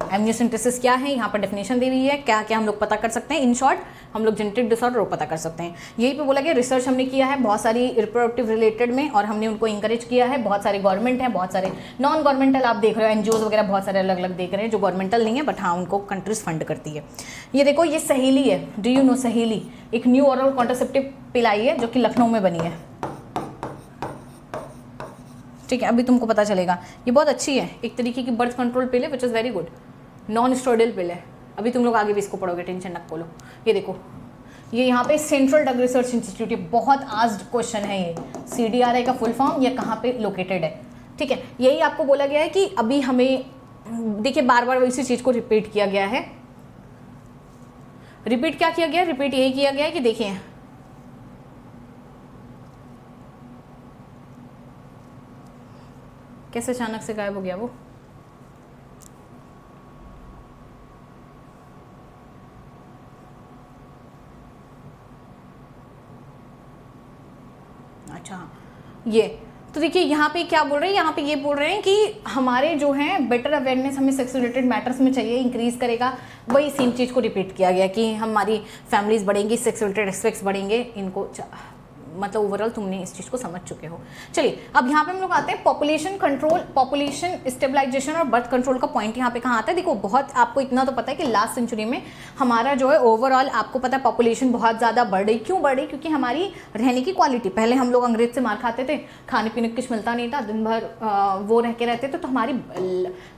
Amniocentesis क्या है, यहाँ पर डेफिनेशन दी हुई है, क्या क्या हम लोग पता कर सकते हैं। इन शॉर्ट हम लोग जेनेटिक डिसऑर्डर पता कर सकते हैं। यही पे बोला गया, रिसर्च हमने किया है बहुत सारी रिप्रोडक्टिव रिलेटेड में, और हमने उनको इंकरेज किया है। बहुत सारे गवर्नमेंट हैं, बहुत सारे नॉन गवर्नमेंटल, आप देख रहे हो एनजीओज वगैरह बहुत सारे अलग अलग देख रहे हैं, जो गवर्नमेंटल नहीं है बट हाँ उनको कंट्रीज फंड करती है। ये देखो, ये सहेली है, डू यू नो सहेली, एक न्यू ओरल कॉन्ट्रासेप्टिव पिल आई है जो कि लखनऊ में बनी है, ठीक है, अभी तुमको पता चलेगा। ये बहुत अच्छी है, एक तरीके की बर्थ कंट्रोल पिल है which is very good, non steroidal pill है। अभी तुम लोग आगे भी इसको पढ़ोगे, टेंशन न खोलो। ये देखो, ये यहाँ पे सेंट्रल ड्रग रिसर्च इंस्टीट्यूट, ये बहुत आस्क्ड क्वेश्चन है, ये CDRI का फुल फॉर्म, ये कहाँ पे लोकेटेड है, ठीक है। यही आपको बोला गया है कि अभी हमें देखिए बार बार इसी चीज़ को रिपीट किया गया है। रिपीट क्या किया गया, रिपीट यही किया गया है कि देखिए कैसे अचानक से गायब हो गया वो? अच्छा, ये तो देखिए यहाँ पे क्या बोल रहे हैं, यहाँ पे ये बोल रहे हैं कि हमारे जो हैं बेटर अवेयरनेस हमें सेक्स रिलेटेड मैटर्स में चाहिए, इंक्रीज करेगा। वही सेम चीज़ को रिपीट किया गया कि हमारी फैमिलीज बढ़ेंगी, सेक्स रिलेटेड एस्पेक्ट्स बढ़ेंगे, इनको मतलब ओवरऑल तुमने इस चीज़ को समझ चुके हो। चलिए अब यहाँ पे हम लोग आते हैं पॉपुलेशन कंट्रोल, पॉपुलेशन स्टेबलाइजेशन और बर्थ कंट्रोल का पॉइंट यहाँ पे कहाँ आता है। देखो बहुत आपको इतना तो पता है कि लास्ट सेंचुरी में हमारा जो है ओवरऑल आपको पता है पॉपुलेशन बहुत ज़्यादा बढ़ रही। क्यों बढ़ रही? क्योंकि हमारी रहने की क्वालिटी, पहले हम लोग अंग्रेज से मार खाते थे, खाने पीने कुछ मिलता नहीं था, दिन भर वो रह के रहते थे, तो हमारी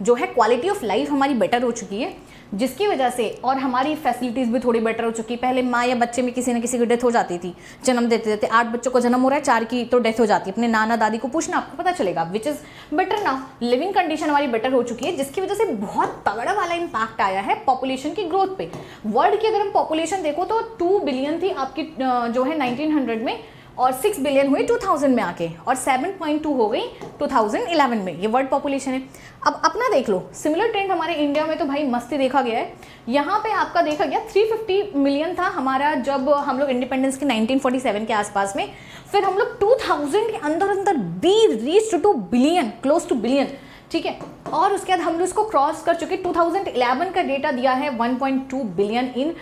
जो है क्वालिटी ऑफ लाइफ हमारी बेटर हो चुकी है, जिसकी वजह से और हमारी फैसिलिटीज़ भी थोड़ी बेटर हो चुकी है। पहले माँ या बच्चे में किसी न किसी की डेथ हो जाती थी, जन्म देते देते 8 बच्चों को जन्म हो रहा है, 4 की तो डेथ हो जाती है। अपने नाना दादी को पूछना, आपको पता चलेगा, which is better now. Living condition हमारी बेटर हो चुकी है, जिसकी वजह से बहुत तगड़ा वाला इम्पैक्ट आया है पॉपुलेशन की ग्रोथ पे। वर्ल्ड की अगर हम पॉपुलेशन देखो तो 2 बिलियन थी आपकी जो है 1900 में, और 6 बिलियन हुई 2000 में आके, और 7.2 हो गई 2011 में। ये वर्ल्ड पॉपुलेशन है। अब अपना देख लो, सिमिलर ट्रेंड हमारे इंडिया में तो भाई मस्ती देखा गया है। यहाँ पे आपका देखा गया 350 मिलियन था हमारा जब हम लोग इंडिपेंडेंस के 1947 के आसपास में, फिर हम लोग 2000 के अंदर अंदर be reach two billion, close to billion, ठीक है। और उसके बाद हम लोग इसको क्रॉस कर चुके। 2011 का डेटा दिया है 1.2 बिलियन इन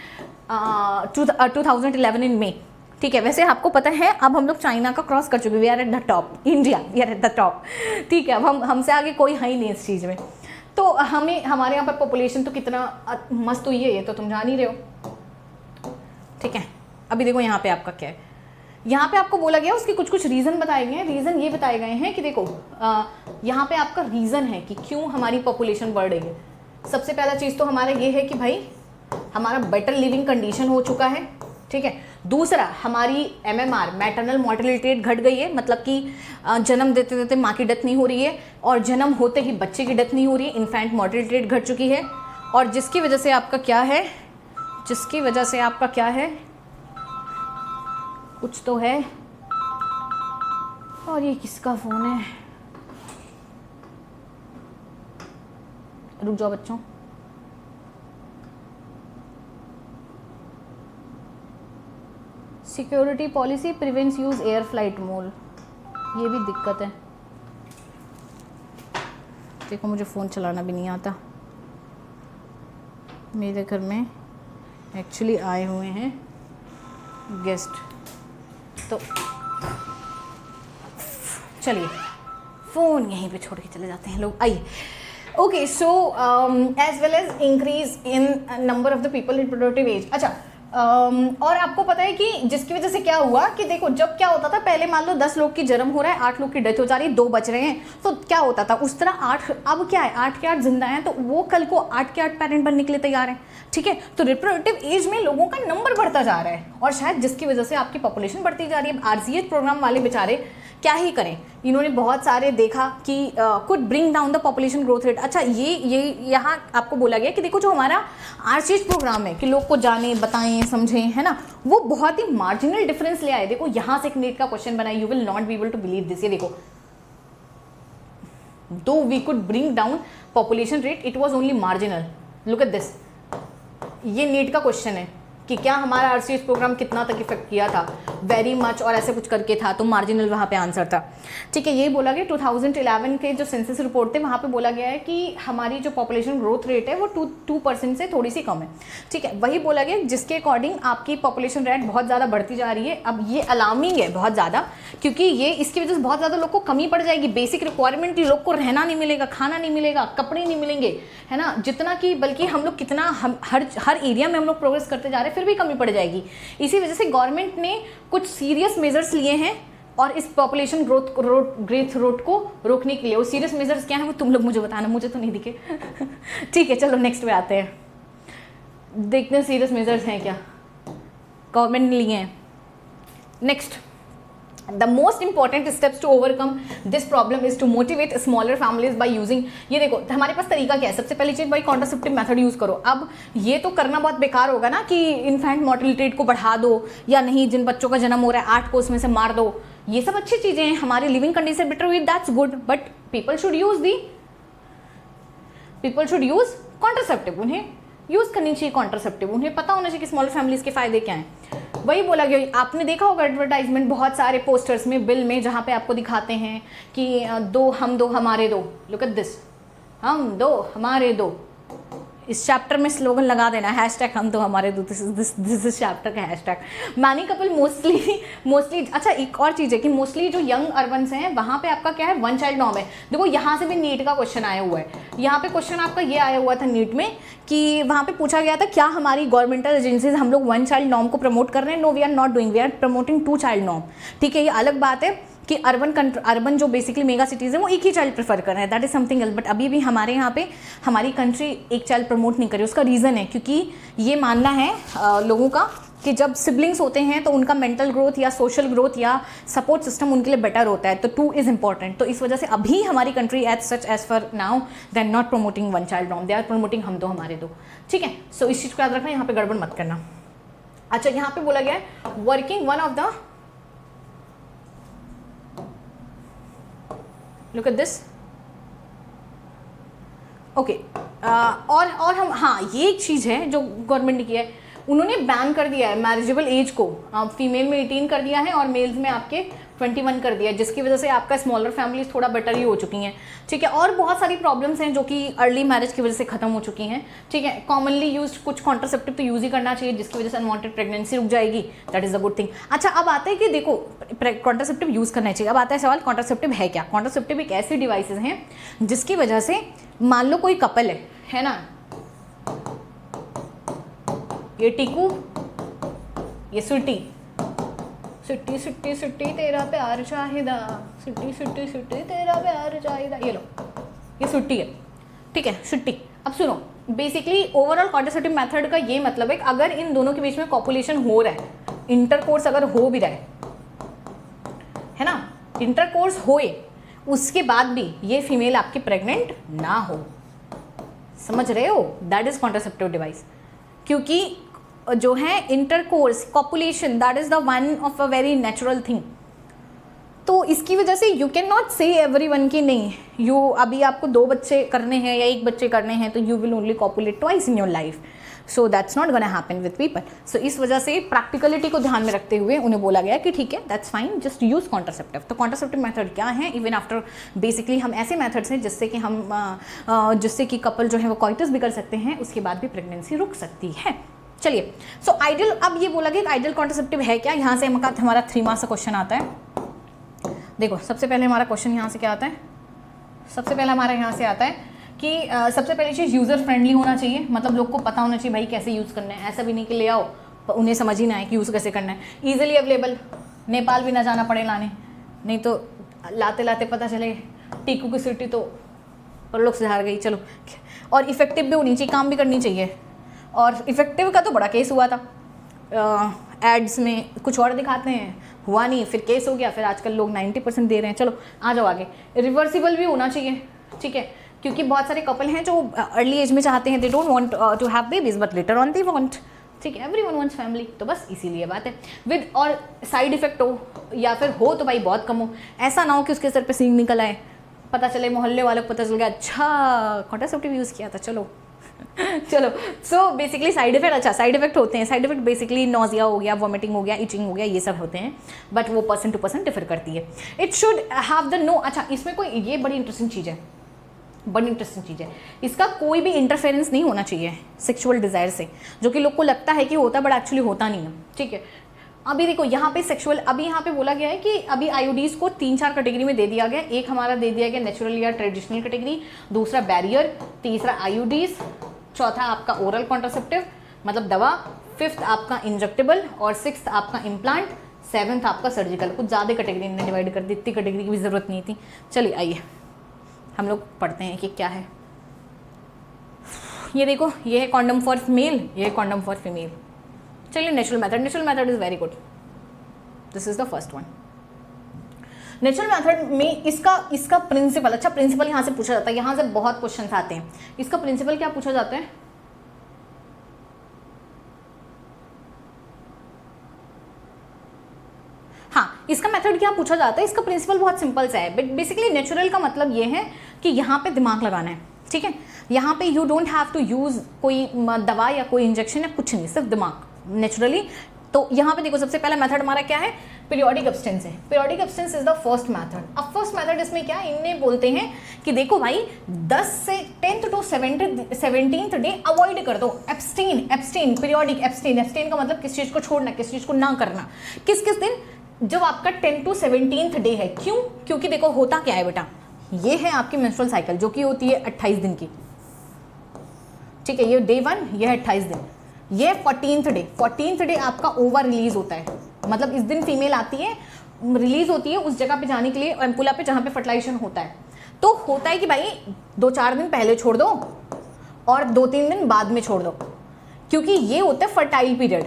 2011 इन मई, ठीक है। वैसे आपको पता है अब हम लोग चाइना का क्रॉस कर चुके, we are at the top, India we are at the top, ठीक है। अब हमसे आगे कोई है ही नहीं इस चीज़ में। तो हमें हमारे यहाँ पर पॉपुलेशन तो कितना मस्त हुई है, ये तो तुम जान ही रहे हो, ठीक है। अभी देखो यहाँ पे आपका क्या है, यहाँ पे आपको बोला गया, उसके कुछ कुछ रीज़न बताए गए हैं। रीज़न ये बताए गए हैं कि देखो यहाँ पे आपका रीज़न है कि क्यों हमारी पॉपुलेशन बढ़ रही है। सबसे पहला चीज़ तो हमारा ये है कि भाई हमारा बेटर लिविंग कंडीशन हो चुका है, ठीक है। दूसरा, हमारी MMR मैटरनल मोर्टेलिटी रेट घट गई है, मतलब कि जन्म देते देते माँ की डेथ नहीं हो रही है, और जन्म होते ही बच्चे की डेथ नहीं हो रही है, इन्फेंट मोर्टेलिटी रेट घट चुकी है। और जिसकी वजह से आपका क्या है, जिसकी वजह से आपका क्या है, कुछ तो है। और ये किसका फ़ोन है, रुक जाओ बच्चों। Security policy prevents use air flight mode, ये भी दिक्कत है। देखो मुझे फ़ोन चलाना भी नहीं आता, मेरे घर में एक्चुअली आए हुए हैं गेस्ट, तो चलिए फ़ोन यहीं पे छोड़ के चले जाते हैं लोग, आइए। Okay, so as well as increase in number of the people in productive age. अच्छा, और आपको पता है कि जिसकी वजह से क्या हुआ कि देखो जब क्या होता था, पहले मान लो 10 लोग की जन्म हो रहा है, 8 लोग की डेथ हो जा रही है, 2 बच रहे हैं, तो क्या होता था उस तरह 8, अब क्या है 8 के 8 जिंदा हैं, तो वो कल को 8 के 8 पेरेंट बनने के लिए तैयार हैं, ठीक है। तो रिप्रोडक्टिव एज में लोगों का नंबर बढ़ता जा रहा है, और शायद जिसकी वजह से आपकी पॉपुलेशन बढ़ती जा रही है। RCH प्रोग्राम वाले बेचारे क्या ही करें, इन्होंने बहुत सारे देखा कि could bring down the population growth rate. अच्छा, ये यहाँ आपको बोला गया कि देखो जो हमारा RCH प्रोग्राम है कि लोग को जाने, बताएं, समझें, है ना, वो बहुत ही मार्जिनल डिफरेंस ले आए। देखो यहाँ से एक नीट का क्वेश्चन बना, you will not be able to believe this. ये देखो, though we could bring down population rate, it was only marginal. Look at this, ये नीट का क्वेश्चन है कि क्या हमारा RCH प्रोग्राम कितना तक इफेक्ट किया था, वेरी मच और ऐसे कुछ करके था, तो मार्जिनल वहाँ पे आंसर था, ठीक है। यही बोला गया 2011 के जो सेंसस रिपोर्ट थे वहाँ पे बोला गया है कि हमारी जो पॉपुलेशन ग्रोथ रेट है वो 2% से थोड़ी सी कम है, ठीक है। वही बोला गया जिसके अकॉर्डिंग आपकी पॉपुलेशन रेट बहुत ज़्यादा बढ़ती जा रही है। अब ये अलार्मिंग है बहुत ज़्यादा, क्योंकि ये इसकी वजह से बहुत ज़्यादा लोग को कमी पड़ जाएगी। बेसिक रिक्वायरमेंट, लोग को रहना नहीं मिलेगा, खाना नहीं मिलेगा, कपड़े नहीं मिलेंगे, है ना, जितना कि बल्कि हम लोग कितना हर एरिया में हम लोग प्रोग्रेस करते जा रहे हैं, फिर भी कमी पड़ जाएगी। इसी वजह से गवर्नमेंट ने कुछ सीरियस मेजर्स लिए हैं और इस पॉपुलेशन ग्रोथ रेट को रोकने के लिए। वो सीरियस मेजर्स क्या हैं वो तुम लोग मुझे बताना, मुझे तो नहीं दिखे ठीक है, चलो नेक्स्ट पे आते हैं, देखते हैं सीरियस मेजर्स हैं क्या गवर्नमेंट ने लिए हैं। Next, The most important steps to overcome this problem is to motivate smaller families by using, ये देखो हमारे पास तरीका क्या है, सबसे पहली चीज़ भाई कॉन्ट्रासेप्टिव मेथड यूज़ करो। अब ये तो करना बहुत बेकार होगा ना कि इन्फेंट मोर्टेलिटी रेट को बढ़ा दो या नहीं, जिन बच्चों का जन्म हो रहा है 8 को उसमें से मार दो, ये सब अच्छी चीज़ें हैं, हमारी लिविंग कंडीशन बेटर हुई, that's good, but people should use contraceptive, उन्हें यूज़ करनी चाहिए कॉन्ट्रासेप्टिव, उन्हें पता होना चाहिए कि स्मॉलर फैमिलीज़ के फ़ायदे क्या हैं। वही बोला गया, आपने देखा होगा एडवर्टाइजमेंट बहुत सारे पोस्टर्स में, बिल में, जहाँ पे आपको दिखाते हैं कि दो हमारे दो, लुक एट दिस, हम दो हमारे दो। इस चैप्टर में स्लोगन लगा देना, हैशटैग हम दो हमारे दो, दिस इज चैप्टर का हैशटैग। मैनी कपल मोस्टली अच्छा एक और चीज़ है कि मोस्टली जो यंग अर्बन्स हैं वहाँ पे आपका क्या है, 1 चाइल्ड नॉर्म है। देखो यहाँ से भी नीट का क्वेश्चन आया हुआ है, यहाँ पे क्वेश्चन आपका ये आया हुआ था नीट में कि वहाँ पे पूछा गया था क्या हमारी गवर्नमेंटल एजेंसीज हम लोग 1 चाइल्ड नॉर्म को प्रमोट कर रहे हैं। No, we are not doing, we are promoting 2 child norm. ठीक है, ये अलग बात है कि अर्बन जो बेसिकली मेगा सिटीज़ हैं वो एक ही चाइल्ड प्रेफर कर रहे हैं, that is something else. But अभी भी हमारे यहाँ पे हमारी कंट्री एक चाइल्ड प्रमोट नहीं कर रही। उसका रीज़न है क्योंकि ये मानना है लोगों का कि जब सिबलिंग्स होते हैं तो उनका मेंटल ग्रोथ या सोशल ग्रोथ या सपोर्ट सिस्टम उनके लिए बेटर होता है, तो 2 इज़ इंपॉर्टेंट। तो इस वजह से अभी हमारी country as for now they are not promoting 1 child norm, they are promoting हम दो हमारे दो। ठीक है, सो इस चीज़ को याद रखना, यहाँ पे गड़बड़ मत करना। अच्छा, यहाँ पे बोला गया है working one of the, look at this, okay. और हम, हाँ ये एक चीज़ है जो गवर्नमेंट ने किया है, उन्होंने बैन कर दिया है मैरिजेबल एज को, फीमेल में 18 कर दिया है और मेल्स में आपके 21 कर दिया है, जिसकी वजह से आपका स्मॉलर फैमिलीज थोड़ा बेटर ही हो चुकी हैं। ठीक है, और बहुत सारी प्रॉब्लम्स हैं जो कि अर्ली मैरिज की वजह से खत्म हो चुकी हैं। ठीक है, कॉमनली यूज कुछ कॉन्ट्रासेप्टिव तो यूज ही करना चाहिए जिसकी वजह से अनवांटेड प्रेगनेंसी रुक जाएगी, that is a good thing. अच्छा, अब आता है कि देखो कॉन्ट्रासेप्टिव यूज करना चाहिए। अब आता है सवाल, कॉन्ट्रासेप्टिव है क्या? कॉन्ट्रासेप्टिव एक ऐसी डिवाइसेज हैं जिसकी वजह से मान लो कोई कपल है ना, ये टीकू, ये सुटी, सुट्टी सुट्टी सुट्टी तेरा प्यार चाहिदा, सुट्टी सुट्टी सुट्टी तेरा प्यार चाहिदा, ये लो, ये सुट्टी है। ठीक है, सुट्टी। अब सुनो, बेसिकली ओवरऑल कॉन्ट्रासेप्टिव मेथड का ये मतलब है कि अगर इन दोनों के बीच में कॉपुलेशन हो रहा है, इंटरकोर्स अगर हो भी रहा है ना, इंटरकोर्स होए उसके बाद भी ये फीमेल आपकी प्रेग्नेंट ना हो, समझ रहे हो, दैट इज कॉन्ट्रासेप्टिव डिवाइस। क्योंकि जो है intercourse, copulation, that is the one of a very natural thing. तो इसकी वजह से यू कैन नॉट से एवरीवन की नहीं, यू अभी आपको 2 बच्चे करने हैं या 1 बच्चे करने हैं तो you will only copulate twice in your life, so that's not gonna happen with people. So इस वजह से प्रैक्टिकलिटी को ध्यान में रखते हुए उन्हें बोला गया कि ठीक है, that's fine, just use contraceptive. तो कॉन्ट्रासेप्टिव मेथड क्या है? इवन आफ्टर, बेसिकली हम ऐसे मेथड्स हैं जिससे कि कपल जो है वो कॉइटस भी कर सकते हैं, उसके बाद भी प्रेगनेंसी रुक सकती है। चलिए, सो आइडियल, अब ये बोला गया आइडियल कॉन्ट्रासेप्टिव है क्या? यहाँ से हमारा 3 मार्क्स का क्वेश्चन आता है। देखो, सबसे पहले हमारा क्वेश्चन यहाँ से क्या आता है? सबसे पहले हमारा यहाँ से आता है कि सबसे पहली चीज़ यूज़र फ्रेंडली होना चाहिए, मतलब लोग को पता होना चाहिए भाई कैसे यूज़ करना है। ऐसा भी नहीं कि ले आओ उन्हें समझ ही ना है कि यूज़ कैसे करना है। ईजिली अवेलेबल, नेपाल भी ना जाना पड़े लाने, नहीं तो लाते लाते पता चले टीकू की सीटी तो परलोक से हार गई। चलो, और इफेक्टिव भी होनी चाहिए, काम भी करनी चाहिए। और इफेक्टिव का तो बड़ा केस हुआ था, एड्स में कुछ और दिखाते हैं, हुआ नहीं, फिर केस हो गया, फिर आजकल लोग 90% दे रहे हैं। चलो आ जाओ आगे। रिवर्सिबल भी होना चाहिए, ठीक है, क्योंकि बहुत सारे कपल हैं जो अर्ली एज में चाहते हैं, they don't want to have babies but later on they want, ठीक है, एवरीवन वांट्स फैमिली, तो बस इसीलिए बात है। विद और साइड इफेक्ट हो या फिर हो तो भाई बहुत कम हो, ऐसा ना हो कि उसके सर पे सींग निकल आए, पता चले मोहल्ले वालों को पता चल गया अच्छा कॉन्ट्रासेप्टिव यूज़ किया था। चलो चलो, सो बेसिकली साइड इफेक्ट, अच्छा साइड इफेक्ट होते हैं। साइड इफेक्ट बेसिकली नोजिया हो गया, वॉमिटिंग हो गया, इचिंग हो गया, ये सब होते हैं, बट वो पर्सन टू पर्सन डिफर करती है। It should have the no, अच्छा इसमें कोई, ये बड़ी इंटरेस्टिंग चीज़ है, बड़ी इंटरेस्टिंग चीज़ है, इसका कोई भी इंटरफेरेंस नहीं होना चाहिए सेक्सुअल डिज़ायर से, जो कि लोग को लगता है कि होता बट एक्चुअली होता नहीं है, ठीक है। अभी देखो यहाँ पे सेक्सुअल, अभी यहाँ पे बोला गया है कि अभी आईयूडीज को 3-4 कैटेगरी में दे दिया गया। एक हमारा दे दिया गया नेचुरल या ट्रेडिशनल कैटेगरी, दूसरा बैरियर, तीसरा आईयूडीज, चौथा आपका ओरल कॉन्ट्रासेप्टिव मतलब दवा, 5th आपका इंजेक्टेबल और 6th आपका इम्प्लांट, 7th आपका सर्जिकल। कुछ ज़्यादा कैटेगरी ने डिवाइड कर दी, इतनी कैटेगरी की भी ज़रूरत नहीं थी। चलिए आइए हम लोग पढ़ते हैं कि क्या है। ये देखो, ये है कॉन्डम फॉर मेल, ये है कॉन्डम फॉर फीमेल। चलिए natural method, natural method is very good, this is the first one. Natural method में इसका प्रिंसिपल, अच्छा प्रिंसिपल यहाँ से पूछा जाता है, यहाँ से बहुत क्वेश्चन आते हैं। इसका प्रिंसिपल क्या पूछा जाता है? हाँ, इसका मेथड क्या पूछा जाता है, इसका प्रिंसिपल बहुत सिंपल सा है। बट बेसिकली नेचुरल का मतलब ये है कि यहाँ पे दिमाग लगाना है, ठीक है। यहाँ पे you don't have to use कोई दवा या कोई इंजेक्शन या कुछ नहीं, सिर्फ दिमाग नेचुरली। तो यहाँ पे देखो सबसे पहला मेथड हमारा क्या है, पीरियोडिक एब्सटेंस है। Periodic abstains is the first method. अब फर्स्ट मेथड इसमें क्या है, इन्हें बोलते हैं कि देखो भाई 10 से 10th to 17th day avoid कर दो, एब्सटेन, पीरियोडिक एब्सटेन। एब्सटेन का मतलब किस चीज को छोड़ना, किस चीज को ना करना, किस किस दिन, जब आपका 10 to 17th डे है। क्यों? क्योंकि देखो होता क्या है बेटा, ये है आपकी मेंस्ट्रुअल साइकिल जो कि होती है 28 दिन की, ठीक है। ये डे 1, ये है 28 दिन, ये 14th डे आपका ओवर रिलीज होता है। मतलब इस दिन फीमेल आती है, रिलीज होती है उस जगह पे जाने के लिए, एम्पुला पे जहाँ पे फर्टिलाइजेशन होता है। तो होता है कि भाई 2-4 दिन पहले छोड़ दो और 2-3 दिन बाद में छोड़ दो, क्योंकि ये होता है फर्टाइल पीरियड।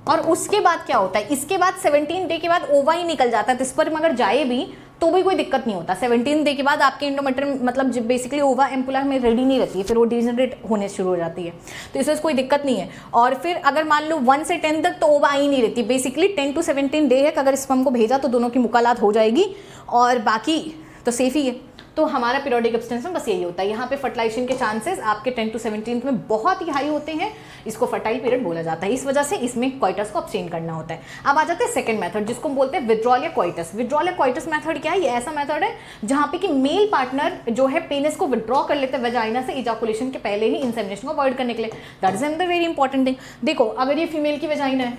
और उसके बाद क्या होता है, इसके बाद 17 डे के बाद ओवा ही निकल जाता है। स्पर्म अगर जाए भी तो भी कोई दिक्कत नहीं होता। 17 डे के बाद आपके एंडोमेट्रियम मतलब बेसिकली ओवा एम्पुला में रेडी नहीं रहती है, फिर वो डिजेनरेट होने शुरू हो जाती है, तो इसमें कोई दिक्कत नहीं है। और फिर अगर मान लो 1 से 10 तक तो ओवा ही नहीं रहती, बेसिकली 10 to 17 डे है कि अगर स्पर्म को भेजा तो दोनों की मुकालात हो जाएगी और बाकी तो सेफ ही है। तो हमारा पीरियोडिक एब्सटेंस में बस यही होता है। यहाँ पे फर्टिलाइजेशन के चांसेस आपके 10 to 17 में बहुत ही हाई होते हैं, इसको फर्टाइल पीरियड बोला जाता है। इस वजह से इसमें क्वाइटस को अब्सटेन करना होता है। अब आ जाते हैं सेकंड मेथड, जिसको हम बोलते हैं विड्रॉल या क्वाइटस। विड्रॉल या क्वाइटस मेथड क्या है, ये ऐसा मेथड है जहाँ पे कि मेल पार्टनर जो है पेनिस को विड्रॉ कर लेते हैं वेजाइना से इजाकुलेशन के पहले ही, इंसेमिनेशन को अवॉइड करने के लिए। That is another very important thing. देखो अगर ये फीमेल की वेजाइना है,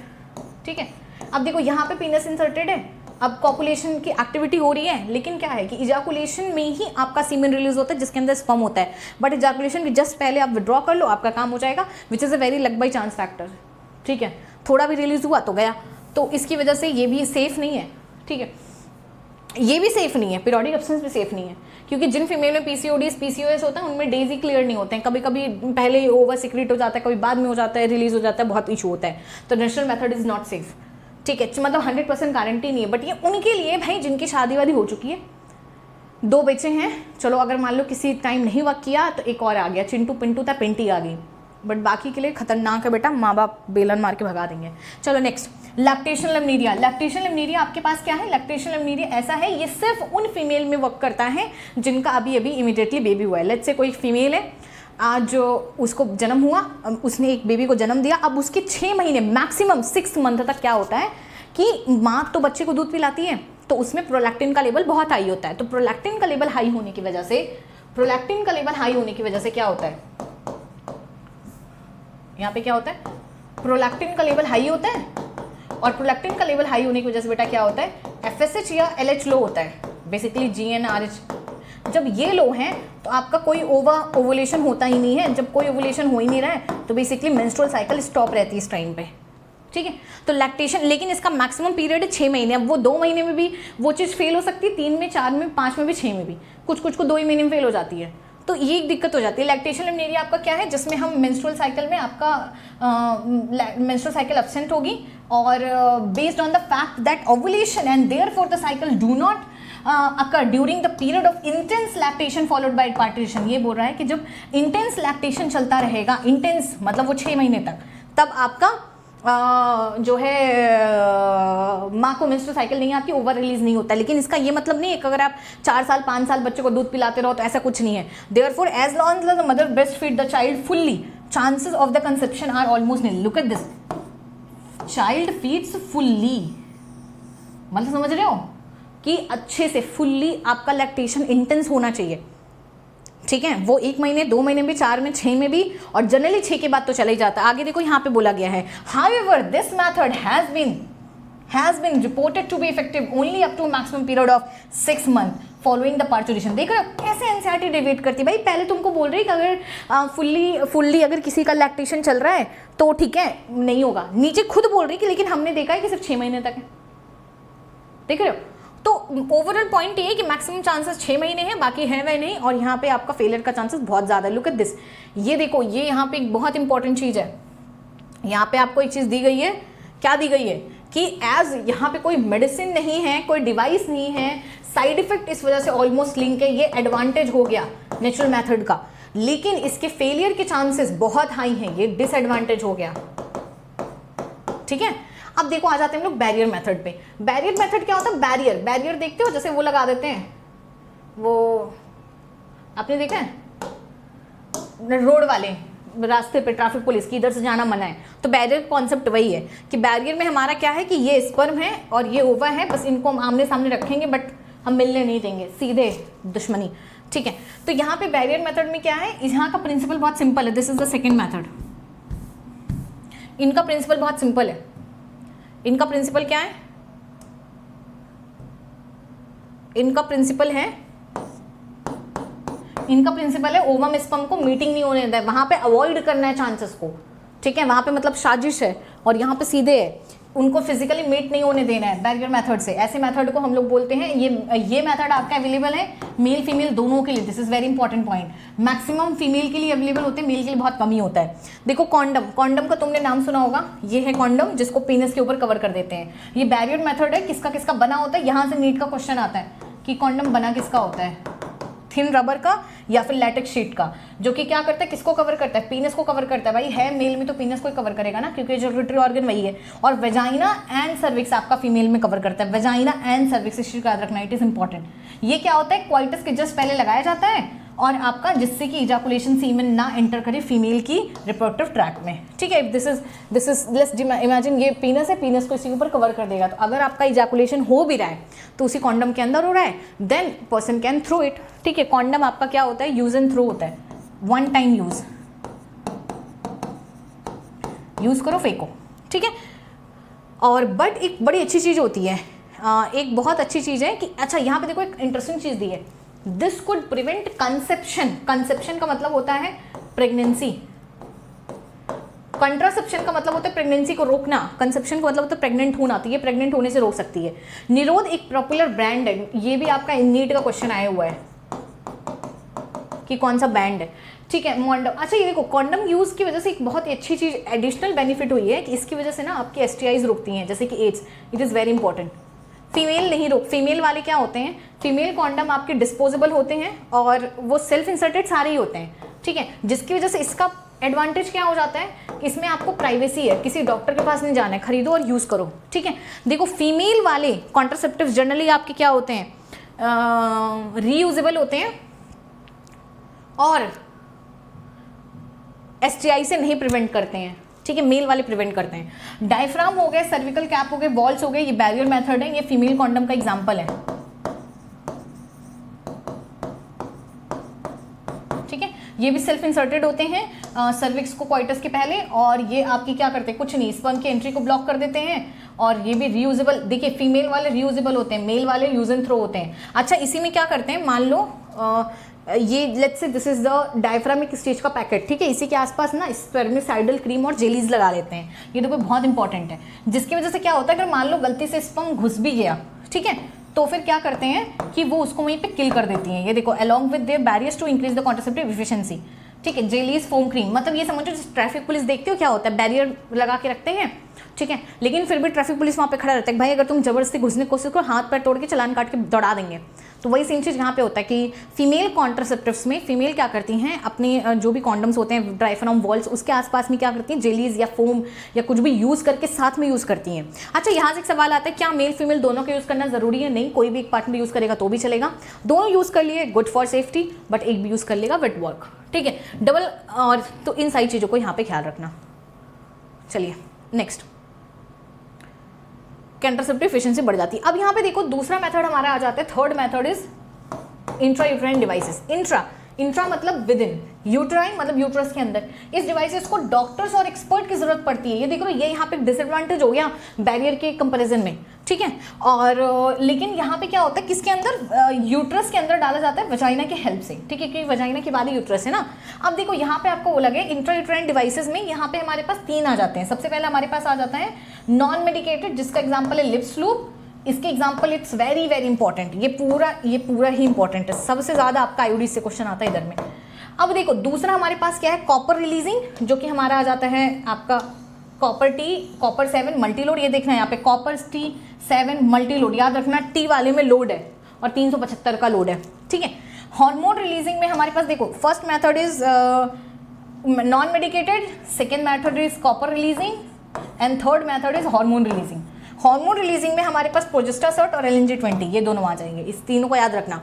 ठीक है, अब देखो यहाँ पे पेनिस इंसर्टेड है, अब कॉपुलेशन की एक्टिविटी हो रही है, लेकिन क्या है कि इजाकुलेशन में ही आपका सीमेन रिलीज होता है जिसके अंदर स्पर्म होता है। बट इजाकुलेशन के जस्ट पहले आप विड्रॉ कर लो, आपका काम हो जाएगा, which is a very luck by chance factor, ठीक है। थोड़ा भी रिलीज हुआ तो गया, तो इसकी वजह से ये भी सेफ नहीं है, ठीक है। ये भी सेफ नहीं है, पीरियोडिक एब्सेंस भी सेफ नहीं है, क्योंकि जिन फीमेल में पीसीओडीज पीसीओएस होता है उनमें डेज ही क्लियर नहीं होते हैं, कभी कभी पहले ओवर सिक्रेट हो जाता है, कभी बाद में हो जाता है, रिलीज हो जाता है, बहुत इशू होता है। तो natural method is not safe, ठीक है। मतलब 100% गारंटी नहीं है, बट ये उनके लिए भाई जिनकी शादी वादी हो चुकी है, 2 बच्चे हैं, चलो अगर मान लो किसी टाइम नहीं वर्क किया तो एक और आ गया, चिंटू पिंटू था, पिंटी आ गई, बट बाकी के लिए खतरनाक है बेटा, माँ बाप बेलन मार के भगा देंगे। चलो नेक्स्ट, लैक्टेशन लेमनीरिया। लैक्टेशन लेमनीरिया आपके पास क्या है, लैक्टेशन लेमनीरिया ऐसा है, ये सिर्फ उन फीमेल में वर्क करता है जिनका अभी अभी इमीडिएटली बेबी हुआ है। लेट्स से कोई फीमेल है, आज जो उसको जन्म हुआ, उसने एक बेबी को जन्म दिया, अब उसके 6 महीने मैक्सिमम 6 मंथ तक क्या होता है कि माँ तो बच्चे को दूध पिलाती है, तो उसमें प्रोलैक्टिन का लेवल बहुत हाई होता है। तो प्रोलैक्टिन का लेवल हाई होने की वजह से, प्रोलैक्टिन का लेवल हाई होने की वजह से क्या होता है, यहाँ पे क्या होता है, प्रोलैक्टिन का लेवल हाई होता है, और प्रोलैक्टिन का लेवल हाई होने की वजह से बेटा क्या होता है, एफएसएच या एलएच लो होता है, बेसिकली जीएनआरएच। जब ये लो है तो आपका कोई ओवुलेशन होता ही नहीं है। जब कोई ओवुलेशन हो ही नहीं रहा है तो बेसिकली मेंस्ट्रुअल साइकिल स्टॉप रहती है इस टाइम पे, ठीक है। तो लैक्टेशन, लेकिन इसका मैक्सिमम पीरियड है 6 महीने। अब वो 2 महीने में भी वो चीज़ फेल हो सकती है, 3 में, 4 में, 5 में भी, 6 में भी, कुछ कुछ को 2 ही महीने में फेल हो जाती है। तो ये एक दिक्कत हो जाती है। लैक्टेशन लेमनीरिया आपका क्या है, जिसमें हम मेंस्ट्रुअल साइकिल में आपका मेंस्ट्रुअल साइकिल एब्सेंट होगी, और based on the fact that ovulation and therefore the cycle do not occur during the period of intense lactation followed by partition. ये बोल रहा है कि जब इंटेंस लैक्टेशन चलता रहेगा, इंटेंस मतलब वो 6 महीने तक, तब आपका जो है माँ को मेंस्ट्रुअल साइकिल नहीं आती, ओवर रिलीज नहीं होता। लेकिन इसका ये मतलब नहीं है कि अगर आप 4 साल 5 साल बच्चे को दूध पिलाते रहो तो ऐसा कुछ नहीं है। Therefore as long as the mother breast feed the child fully, chances of the conception are almost nil. Look at this, child feeds fully, मतलब समझ रहे हो कि अच्छे से फुल्ली आपका लैक्टेशन इंटेंस होना चाहिए, ठीक है। वो 1 महीने, 2 महीने भी, 4 में, 6 में भी, और जनरली 6 के बाद तो चला ही जाता है। आगे देखो यहाँ पे बोला गया है, however this method has been reported to be effective only up to maximum period of 6 month following the parturition. देख रहे हो कैसे एनसीईआरटी डिबेट करती है भाई। पहले तुमको बोल रही कि अगर फुल्ली अगर किसी का लैक्टेशन चल रहा है तो ठीक है नहीं होगा, नीचे खुद बोल रही कि लेकिन हमने देखा है कि सिर्फ 6 महीने तक है। देख रहे हो, तो ओवरऑल पॉइंट ये है कि मैक्सिमम चांसेस 6 महीने हैं, बाकी है वह नहीं, और यहाँ पे आपका फेलियर का चांसेस बहुत ज़्यादा है। लुक एट दिस, ये देखो, ये यहाँ पे एक बहुत इंपॉर्टेंट चीज़ है। यहाँ पे आपको एक चीज़ दी गई है, क्या दी गई है कि एज यहाँ पे कोई मेडिसिन नहीं है, कोई डिवाइस नहीं है, साइड इफेक्ट इस वजह से ऑलमोस्ट लिंक है, ये एडवांटेज हो गया नेचुरल मेथड का, लेकिन इसके फेलियर के चांसेस बहुत हाई हैं, ये डिसएडवांटेज हो गया। ठीक है, अब देखो आ जाते हैं हम लोग बैरियर मेथड पे। बैरियर मेथड क्या होता है? बैरियर देखते हो, जैसे वो लगा देते हैं, वो आपने देखा है रोड वाले रास्ते पे ट्रैफिक पुलिस की इधर से जाना मना है, तो बैरियर कॉन्सेप्ट वही है कि बैरियर में हमारा क्या है कि ये स्पर्म है और ये ओवा है, बस इनको हम आमने सामने रखेंगे बट हम मिलने नहीं देंगे, सीधे दुश्मनी। ठीक है, तो यहाँ पे बैरियर मेथड में क्या है, यहाँ का प्रिंसिपल बहुत सिंपल है। This is the second method. इनका प्रिंसिपल बहुत सिंपल है। इनका प्रिंसिपल क्या है? इनका प्रिंसिपल है ओवम स्पर्म को मीटिंग नहीं होने देना है, वहां पे अवॉइड करना है चांसेस को। ठीक है, वहां पे मतलब साजिश है, और यहाँ पे सीधे है, उनको फिजिकली मीट नहीं होने देना है बैरियर मेथड से। ऐसे मेथड को हम लोग बोलते हैं, ये मेथड आपका अवेलेबल है मेल फीमेल दोनों के लिए। This is very important point. Maximum female के लिए अवेलेबल होते हैं, मेल के लिए बहुत कम ही होता है। देखो कॉन्डम का तुमने नाम सुना होगा, ये है कॉन्डम जिसको पीनस के ऊपर कवर कर देते हैं। ये बैरियर मेथड है, किसका किसका बना होता है, यहाँ से नीट का क्वेश्चन आता है कि कॉन्डम बना किसका होता है, थिन रबर का या फिर लैटेक्स शीट का, जो कि क्या करता है, किसको कवर करता है, पीनस को कवर करता है। भाई है मेल में तो पीनस को ही कवर करेगा ना, क्योंकि जो यूरिटरी ऑर्गन वही है। और वेजाइना एंड सर्विक्स आपका फीमेल में कवर करता है, वेजाइना एंड सर्विक्स, इस चीज का याद रखना, इट इज इंपॉर्टेंट। ये क्या होता है, क्वाइटस के जस्ट पहले लगाया जाता है, और आपका जिससे कि इजाकुलेशन सीमेन ना एंटर करे फीमेल की रिप्रोडक्टिव ट्रैक में। ठीक है, दिस इज लेट्स इमेजिन ये पीनस है, पीनस को इसी के ऊपर कवर कर देगा। तो अगर आपका इजाकुलेशन हो भी रहा है तो उसी कॉन्डम के अंदर हो रहा है, then person can throw it. ठीक है, कॉन्डम आपका क्या होता है, यूज एंड थ्रो होता है, वन टाइम यूज करो फेंको। ठीक है, और बट एक बड़ी अच्छी चीज़ होती है, एक बहुत अच्छी चीज़ है कि अच्छा यहाँ पे देखो एक इंटरेस्टिंग चीज़ दी है, this could prevent conception. Conception का मतलब होता है प्रेगनेंसी, कंट्रासेप्शन का मतलब होता है प्रेगनेंसी को रोकना, कंसेप्शन का मतलब होता है प्रेग्नेंट होना, तो ये प्रेग्नेंट होने से रोक सकती है। निरोध एक पॉपुलर ब्रांड है, ये भी आपका नीट का क्वेश्चन आया हुआ है कि कौन सा बैंड है। ठीक है, कॉन्डम। अच्छा ये देखो, कॉन्डम यूज की वजह से एक बहुत ही अच्छी चीज एडिशनल बेनिफिट हुई है कि इसकी वजह से ना आपकी STIs रुकती हैं, जैसे कि AIDS. It is very important. Female नहीं रोक, फीमेल वाले क्या होते हैं, फीमेल कॉन्डम आपके डिस्पोजेबल होते हैं और वो सेल्फ इंसर्टेड सारे ही होते हैं। ठीक है, जिसकी वजह से इसका एडवांटेज क्या हो जाता है, इसमें आपको प्राइवेसी है, किसी डॉक्टर के पास नहीं जाना है, खरीदो और यूज़ करो। ठीक है, देखो फीमेल वाले कॉन्ट्रासेप्टिव्स जनरली आपके क्या होते हैं, रीयूजेबल होते हैं और STI से नहीं प्रिवेंट करते हैं। ठीक है, मेल वाले प्रिवेंट करते हैं। डायफ्राम हो गए, सर्विकल कैप हो गए, बॉल्स हो गए, ये बैरियर मेथड है, ये फीमेल कॉन्डम का एग्जांपल है। ठीक है, ये भी सेल्फ इंसर्टेड होते हैं सर्विक्स को क्वाइटस के पहले, और ये आपकी क्या करते हैं, कुछ नहीं, स्पर्म की एंट्री को ब्लॉक कर देते हैं, और ये भी रीयूजेबल। देखिए फीमेल वाले रीयूजेबल होते हैं, मेल वाले यूज एंड थ्रो होते हैं। अच्छा इसी में क्या करते हैं, मान लो ये let's say this is the diaphragmatic stage का पैकेट। ठीक है, इसी के आसपास ना स्पर्मिसाइडल क्रीम और जेलीज लगा लेते हैं। ये देखो बहुत इंपॉर्टेंट है, जिसकी वजह से क्या होता है, अगर मान लो गलती से स्पर्म घुस भी गया, ठीक है, तो फिर क्या करते हैं कि वो उसको वहीं पे किल कर देती हैं। ये देखो, along with their barriers to increase the contraceptive efficiency. ठीक है, जेलीज फोम क्रीम, मतलब ये समझो ट्रैफिक पुलिस देखते हो क्या होता है, बैरियर लगा के रखते हैं। ठीक है, लेकिन फिर भी ट्रैफिक पुलिस वहाँ पे खड़ा रहता है, भाई अगर तुम जबरदस्ती घुसने की कोशिश करो, हाथ पैर तोड़ के चालान काट के दौड़ा देंगे। तो वही सेम चीज़ यहाँ पे होता है कि फीमेल कॉन्ट्रासेप्टिव्स में फीमेल क्या करती हैं, अपने जो भी कॉन्डम्स होते हैं, डायफ्राम वॉल्स, उसके आसपास में क्या करती हैं, जेलीज या फोम या कुछ भी यूज़ करके साथ में यूज़ करती हैं। अच्छा यहाँ से एक सवाल आता है, क्या मेल फीमेल दोनों का यूज़ करना ज़रूरी है? नहीं, कोई भी एक पार्टनर यूज़ करेगा तो भी चलेगा, दोनों यूज़ कर लिए गुड फॉर सेफ्टी, बट एक भी यूज़ कर लेगा विट वर्क। ठीक है, डबल, और तो इन सारी चीज़ों को यहाँ पे ख्याल रखना। चलिए नेक्स्ट, कंट्रासेप्टिव एफिशिएंसी बढ़ जाती है। अब यहाँ पे देखो दूसरा मेथड हमारा आ जाता है, third method is intra uterine devices. Intra मतलब विद इन, यूट्राइन मतलब यूट्रस के अंदर। इस डिवाइसेस को डॉक्टर्स और एक्सपर्ट की जरूरत पड़ती है। ये देख रहे हो, ये यहाँ पे डिसएडवांटेज हो गया बैरियर के कंपैरिजन में। ठीक है, और लेकिन यहाँ पे क्या होता है, किसके अंदर, यूट्रस के अंदर डाला जाता है वजाइना के हेल्प से। ठीक है, क्योंकि वजाइना के बाद ही यूट्रस है ना। अब देखो यहाँ पे आपको वो लगे, इंट्रा यूट्राइन डिवाइसेस में यहाँ पे हमारे पास 3 आ जाते हैं। सबसे पहले हमारे पास आ जाता है नॉन मेडिकेटेड, जिसका एग्जाम्पल है लिप्स लूप। इसके example it's very very important, ये पूरा ही इंपॉर्टेंट है, सबसे ज़्यादा आपका आईओडी से क्वेश्चन आता है इधर में। अब देखो दूसरा हमारे पास क्या है, कॉपर रिलीजिंग, जो कि हमारा आ जाता है आपका copper T, copper 7 multi load, ये देखना है यहाँ पे कॉपर टी 7 मल्टी लोड, याद रखना टी वाले में लोड है और 375 का लोड है, ठीक है। हार्मोन रिलीजिंग में हमारे पास देखो first method is non medicated, second method is copper releasing and third method is hormone releasing. Hormone releasing में हमारे पास प्रोजेस्टासर्ट और LNG-20 ये दोनों आ जाएंगे, इस तीनों को याद रखना।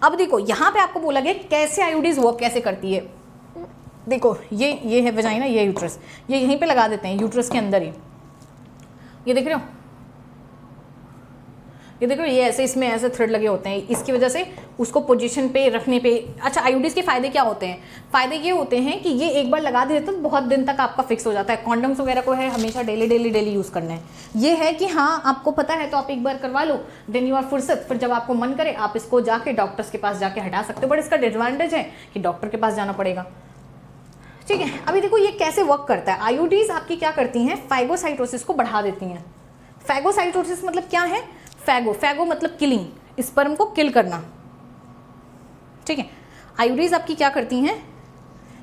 अब देखो यहाँ पे आपको बोला गया कैसे आईयूडीज वर्क कैसे करती है। देखो ये है वजाइना, ये यूट्रस, ये यहीं पे लगा देते हैं यूट्रस के अंदर ही, ये देख रहे हो, ये देखो ये ऐसे इसमें ऐसे थ्रेड लगे होते हैं, इसकी वजह से उसको पोजीशन पे रखने पे। अच्छा आईयूडीज के फायदे क्या होते हैं? फायदे ये होते हैं कि ये एक बार लगा दिए तो बहुत दिन तक आपका फिक्स हो जाता है। कॉन्डम्स वगैरह को है हमेशा डेली यूज़ करना है। ये है कि हाँ आपको पता है तो आप एक बार करवा लो, देन यू आर फुर्सत, फिर जब आपको मन करे आप इसको जाके डॉक्टर्स के पास जाके हटा सकते हो। बट इसका डिसएडवांटेज है कि डॉक्टर के पास जाना पड़ेगा, ठीक है। अभी देखो ये कैसे वर्क करता है। आईयूडीज आपकी क्या करती हैं, फाइगोसाइटोसिस को बढ़ा देती हैं। फाइगोसाइटोसिस मतलब क्या है? फैगो मतलब किलिंग, स्पर्म को किल करना, ठीक है। आईयूडीज आपकी क्या करती हैं,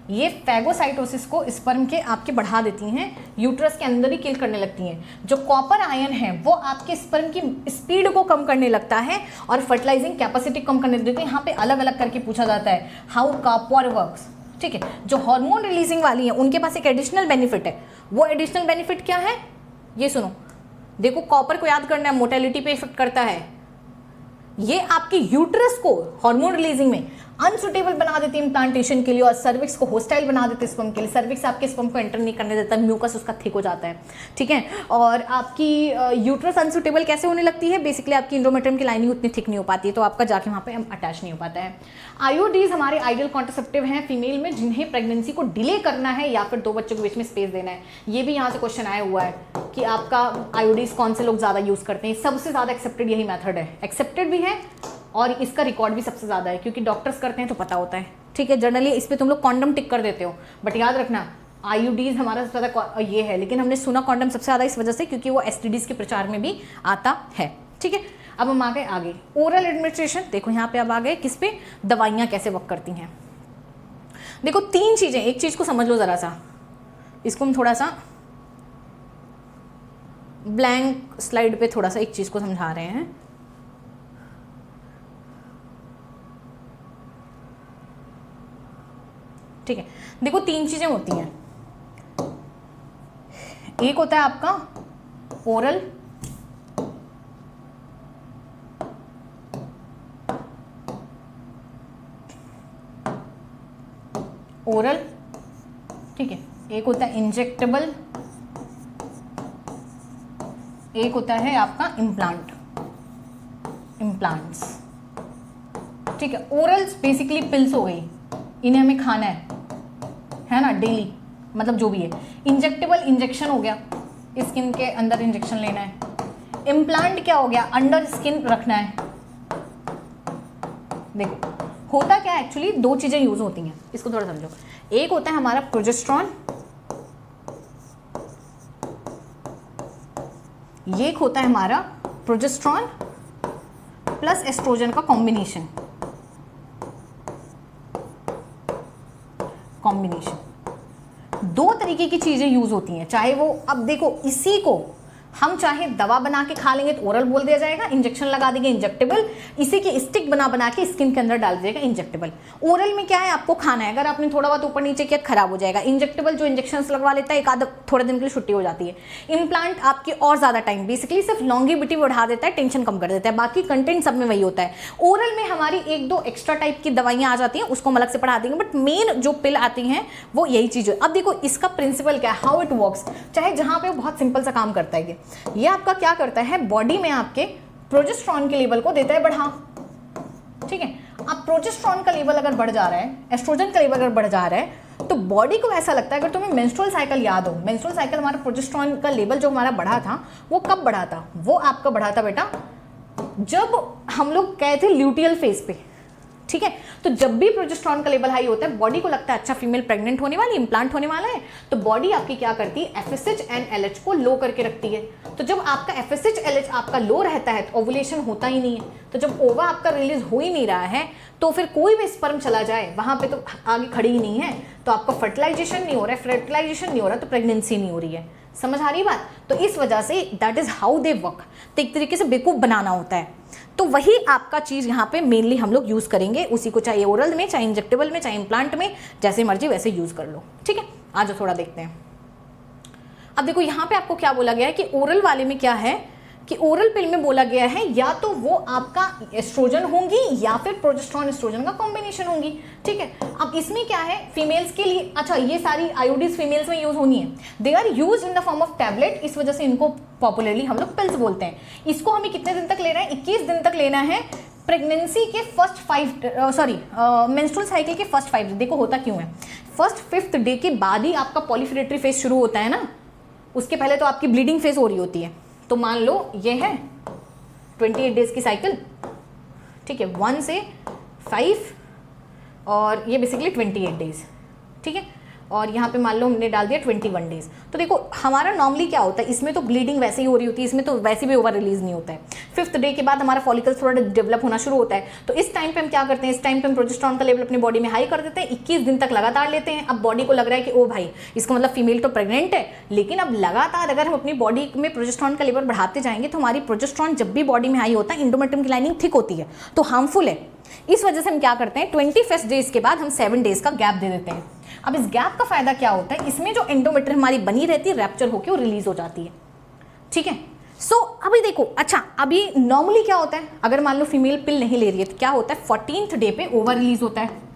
ये फैगोसाइटोसिस को स्पर्म के आपके बढ़ा देती हैं, यूट्रस के अंदर ही किल करने लगती हैं। जो कॉपर आयन है वो आपके स्पर्म की स्पीड को कम करने लगता है और फर्टिलाइजिंग कैपेसिटी कम करने देती है। यहाँ पे अलग अलग करके पूछा जाता है हाउ कॉपर वर्क्स, ठीक है। जो हार्मोन रिलीजिंग वाली है उनके पास एक एडिशनल बेनिफिट है। वो एडिशनल बेनिफिट क्या है, ये सुनो। देखो कॉपर को याद करना है, मोटेलिटी पे इफेक्ट करता है। ये आपके यूट्रस को हार्मोन रिलीजिंग में अनसुटेबल बना देती है इम्प्लांटेशन के लिए और सर्विक्स को होस्टाइल बना देते हैं स्पर्म के लिए। सर्विक्स आपके स्पर्म को एंटर नहीं करने देता, म्यूकस उसका थिक हो जाता है, ठीक है। और आपकी यूट्रस अनसुटेबल कैसे होने लगती है, बेसिकली आपकी इंडोमेट्रियम की लाइनिंग उतनी थिक नहीं हो पाती है, तो आपका जाके वहाँ पे अटैच नहीं हो पाता है। आईयूडीज हमारे आइडियल कॉन्ट्रासेप्टिव हैं फीमेल में जिन्हें प्रेगनेंसी को डिले करना है या फिर 2 बच्चों के बीच में स्पेस देना है। ये भी यहाँ से क्वेश्चन आया हुआ है कि आपका आईयूडीज कौन से लोग ज़्यादा यूज़ करते हैं। सबसे ज़्यादा एक्सेप्टेड यही मेथड है, एक्सेप्टेड भी है और इसका रिकॉर्ड भी सबसे ज़्यादा है क्योंकि डॉक्टर्स करते हैं तो पता होता है, ठीक है। जनरली इस पर तुम लोग कॉन्डम टिक कर देते हो, बट याद रखना आईयूडीज हमारा सबसे ज़्यादा ये है, लेकिन हमने सुना कॉन्डम सबसे ज़्यादा इस वजह से क्योंकि वो एसटीडीज के प्रचार में भी आता है, ठीक है। अब हम आ गए आगे ओरल एडमिनिस्ट्रेशन। देखो यहाँ पे अब आ गए किस पे, दवाइयाँ कैसे वर्क करती हैं। देखो 3 चीज़ें, एक चीज़ को समझ लो ज़रा सा, इसको हम थोड़ा सा ब्लैंक स्लाइड पे थोड़ा सा एक चीज़ को समझा रहे हैं। ठीक है, देखो 3 चीज़ें होती हैं। एक होता है आपका ओरल, ओरल, ठीक है। एक होता है इंजेक्टेबल, एक होता है आपका इम्प्लांट्स, ठीक है। ओरल्स बेसिकली पिल्स हो गई, इन्हें हमें खाना है ना डेली, मतलब जो भी है। इंजेक्टेबल इंजेक्शन हो गया, स्किन के अंदर इंजेक्शन लेना है। इम्प्लांट क्या हो गया, अंडर स्किन रखना है। देखो होता क्या है, एक्चुअली 2 चीज़ें यूज होती हैं, इसको थोड़ा समझो। एक होता है हमारा प्रोजेस्टेरॉन, ये एक होता है हमारा प्रोजेस्टेरॉन प्लस एस्ट्रोजन का कॉम्बिनेशन। कॉम्बिनेशन 2 तरीके की चीजें यूज होती हैं, चाहे वो, अब देखो इसी को हम चाहे दवा बना के खा लेंगे तो ओरल बोल दिया जाएगा, इंजेक्शन लगा देंगे इंजेक्टेबल, इसी की स्टिक बना के स्किन के अंदर डाल दिएगा इंजेक्टेबल। ओरल में क्या है, आपको खाना है, अगर आपने थोड़ा बहुत ऊपर नीचे किया खराब हो जाएगा। इंजेक्टेबल जो इंजेक्शन लगवा लेता है, एक आधा थोड़े दिन के लिए छुट्टी हो जाती है। इम्प्लांट आपकी और ज़्यादा टाइम, बेसिकली सिर्फ लॉन्गिविटी बढ़ा देता है, टेंशन कम कर देता है, बाकी कंटेंट सब में वही होता है। ओरल में हमारी 1-2 एक्स्ट्रा टाइप की दवाइयाँ आ जाती हैं, उसको हम अलग से पढ़ा देंगे, बट मेन जो पिल आती हैं वो यही चीज़ है। अब देखो इसका प्रिंसिपल क्या है, हाउ इट वर्क्स, चाहे जहाँ पे बहुत सिंपल सा काम करता है। ये आपका क्या करता है, बॉडी में आपके प्रोजेस्टेरॉन के लेवल को देता है बढ़ा, ठीक है। अब प्रोजेस्टेरॉन का लेवल अगर बढ़ जा रहा है, एस्ट्रोजन का लेवल अगर बढ़ जा रहा है, तो बॉडी को ऐसा लगता है, अगर तुम्हें मेंस्ट्रुअल साइकिल याद हो, मेंस्ट्रुअल साइकिल हमारा प्रोजेस्टेरॉन का लेवल जो हमारा बढ़ा था वो कब बढ़ा था, वो आपका बढ़ा था बेटा जब हम लोग गए थे ल्यूटियल फेज पे, ठीक है। तो जब भी प्रोजेस्टेरॉन का लेवल हाई होता है, बॉडी को लगता है अच्छा फीमेल प्रेग्नेंट होने वाली, इम्प्लांट होने वाला है, तो बॉडी आपकी क्या करती है, FSH एंड LH को लो करके रखती है। तो जब आपका FSH LH आपका लो रहता है तो ओवुलेशन होता ही नहीं है। तो जब ओवा आपका रिलीज हो ही नहीं रहा है, तो फिर कोई भी स्पर्म चला जाए वहां पे तो आगे खड़ी ही नहीं है, तो आपका फर्टिलाइजेशन नहीं हो रहा है, फर्टिलाइजेशन नहीं हो रहा तो प्रेगनेंसी नहीं हो रही है। समझ आ रही बात? तो इस वजह say that is how they work. तो एक तरीके से बेवकूफ बनाना होता है। तो वही आपका चीज यहाँ पे मेनली हम लोग यूज करेंगे, उसी को चाहे ओरल में, चाहे इंजेक्टेबल में, चाहे इम्प्लांट में, जैसे मर्जी वैसे यूज कर लो। ठीक है, आ जाओ थोड़ा देखते हैं। अब देखो यहाँ पे आपको क्या बोला गया है कि ओरल वाले में क्या है कि ओरल पिल में बोला गया है या तो वो आपका एस्ट्रोजन होंगी या फिर प्रोजेस्टेरॉन एस्ट्रोजन का कॉम्बिनेशन होंगी। ठीक है, अब इसमें क्या है फीमेल्स के लिए, अच्छा ये सारी आईओडीज फीमेल्स में यूज होनी है, they are use in the form of tablet, इस वजह से इनको पॉपुलरली हम लोग पिल्स बोलते हैं। इसको हमें कितने दिन तक लेना है? 21 दिन तक लेना है, प्रेगनेंसी के फर्स्ट 5 मेंस्ट्रुअल साइकिल के फर्स्ट 5। देखो होता क्यों है, फर्स्ट 5th डे के बाद ही आपका पॉलीफिलेटरी फेज शुरू होता है ना, उसके पहले तो आपकी ब्लीडिंग फेज हो रही होती है। तो मान लो ये है 28 डेज की साइकिल, ठीक है, 1 से 5 और ये बेसिकली 28 डेज। ठीक है, और यहाँ पे मान लो हमने डाल दिया 21 डेज। तो देखो हमारा नॉर्मली क्या होता है, इसमें तो ब्लीडिंग वैसे ही हो रही होती है, इसमें तो वैसे भी ओवर रिलीज नहीं होता है। 5th डे के बाद हमारा फॉलिकल्स थोड़ा डेवलप होना शुरू होता है। तो इस टाइम पे हम क्या करते हैं, इस टाइम पे हम प्रोजेस्टेरॉन का लेवल अपनी बॉडी में हाई कर देते हैं, 21 दिन तक लगातार लेते हैं। अब बॉडी को लग रहा है कि ओ भाई इसका मतलब फीमेल तो प्रेग्नेंट है, लेकिन अब लगातार अगर हम अपनी बॉडी में प्रोजेस्टेरॉन का लेवल बढ़ाते जाएंगे तो हमारी प्रोजेस्टेरॉन जब भी बॉडी में हाई होता है, एंडोमेट्रियम की लाइनिंग थिक होती है, तो हार्मफुल है। इस वजह से हम क्या करते हैं, 21 डेज के बाद हम 7 डेज का गैप दे देते हैं। अब इस गैप का फायदा क्या होता है, इसमें जो एंडोमेट्रियम हमारी बनी रहती है रैप्चर होकर वो रिलीज हो जाती है। ठीक है, सो अभी देखो, अच्छा अभी नॉर्मली क्या होता है, अगर मान लो फीमेल पिल नहीं ले रही है तो क्या होता है, 14th डे पे ओवर रिलीज होता है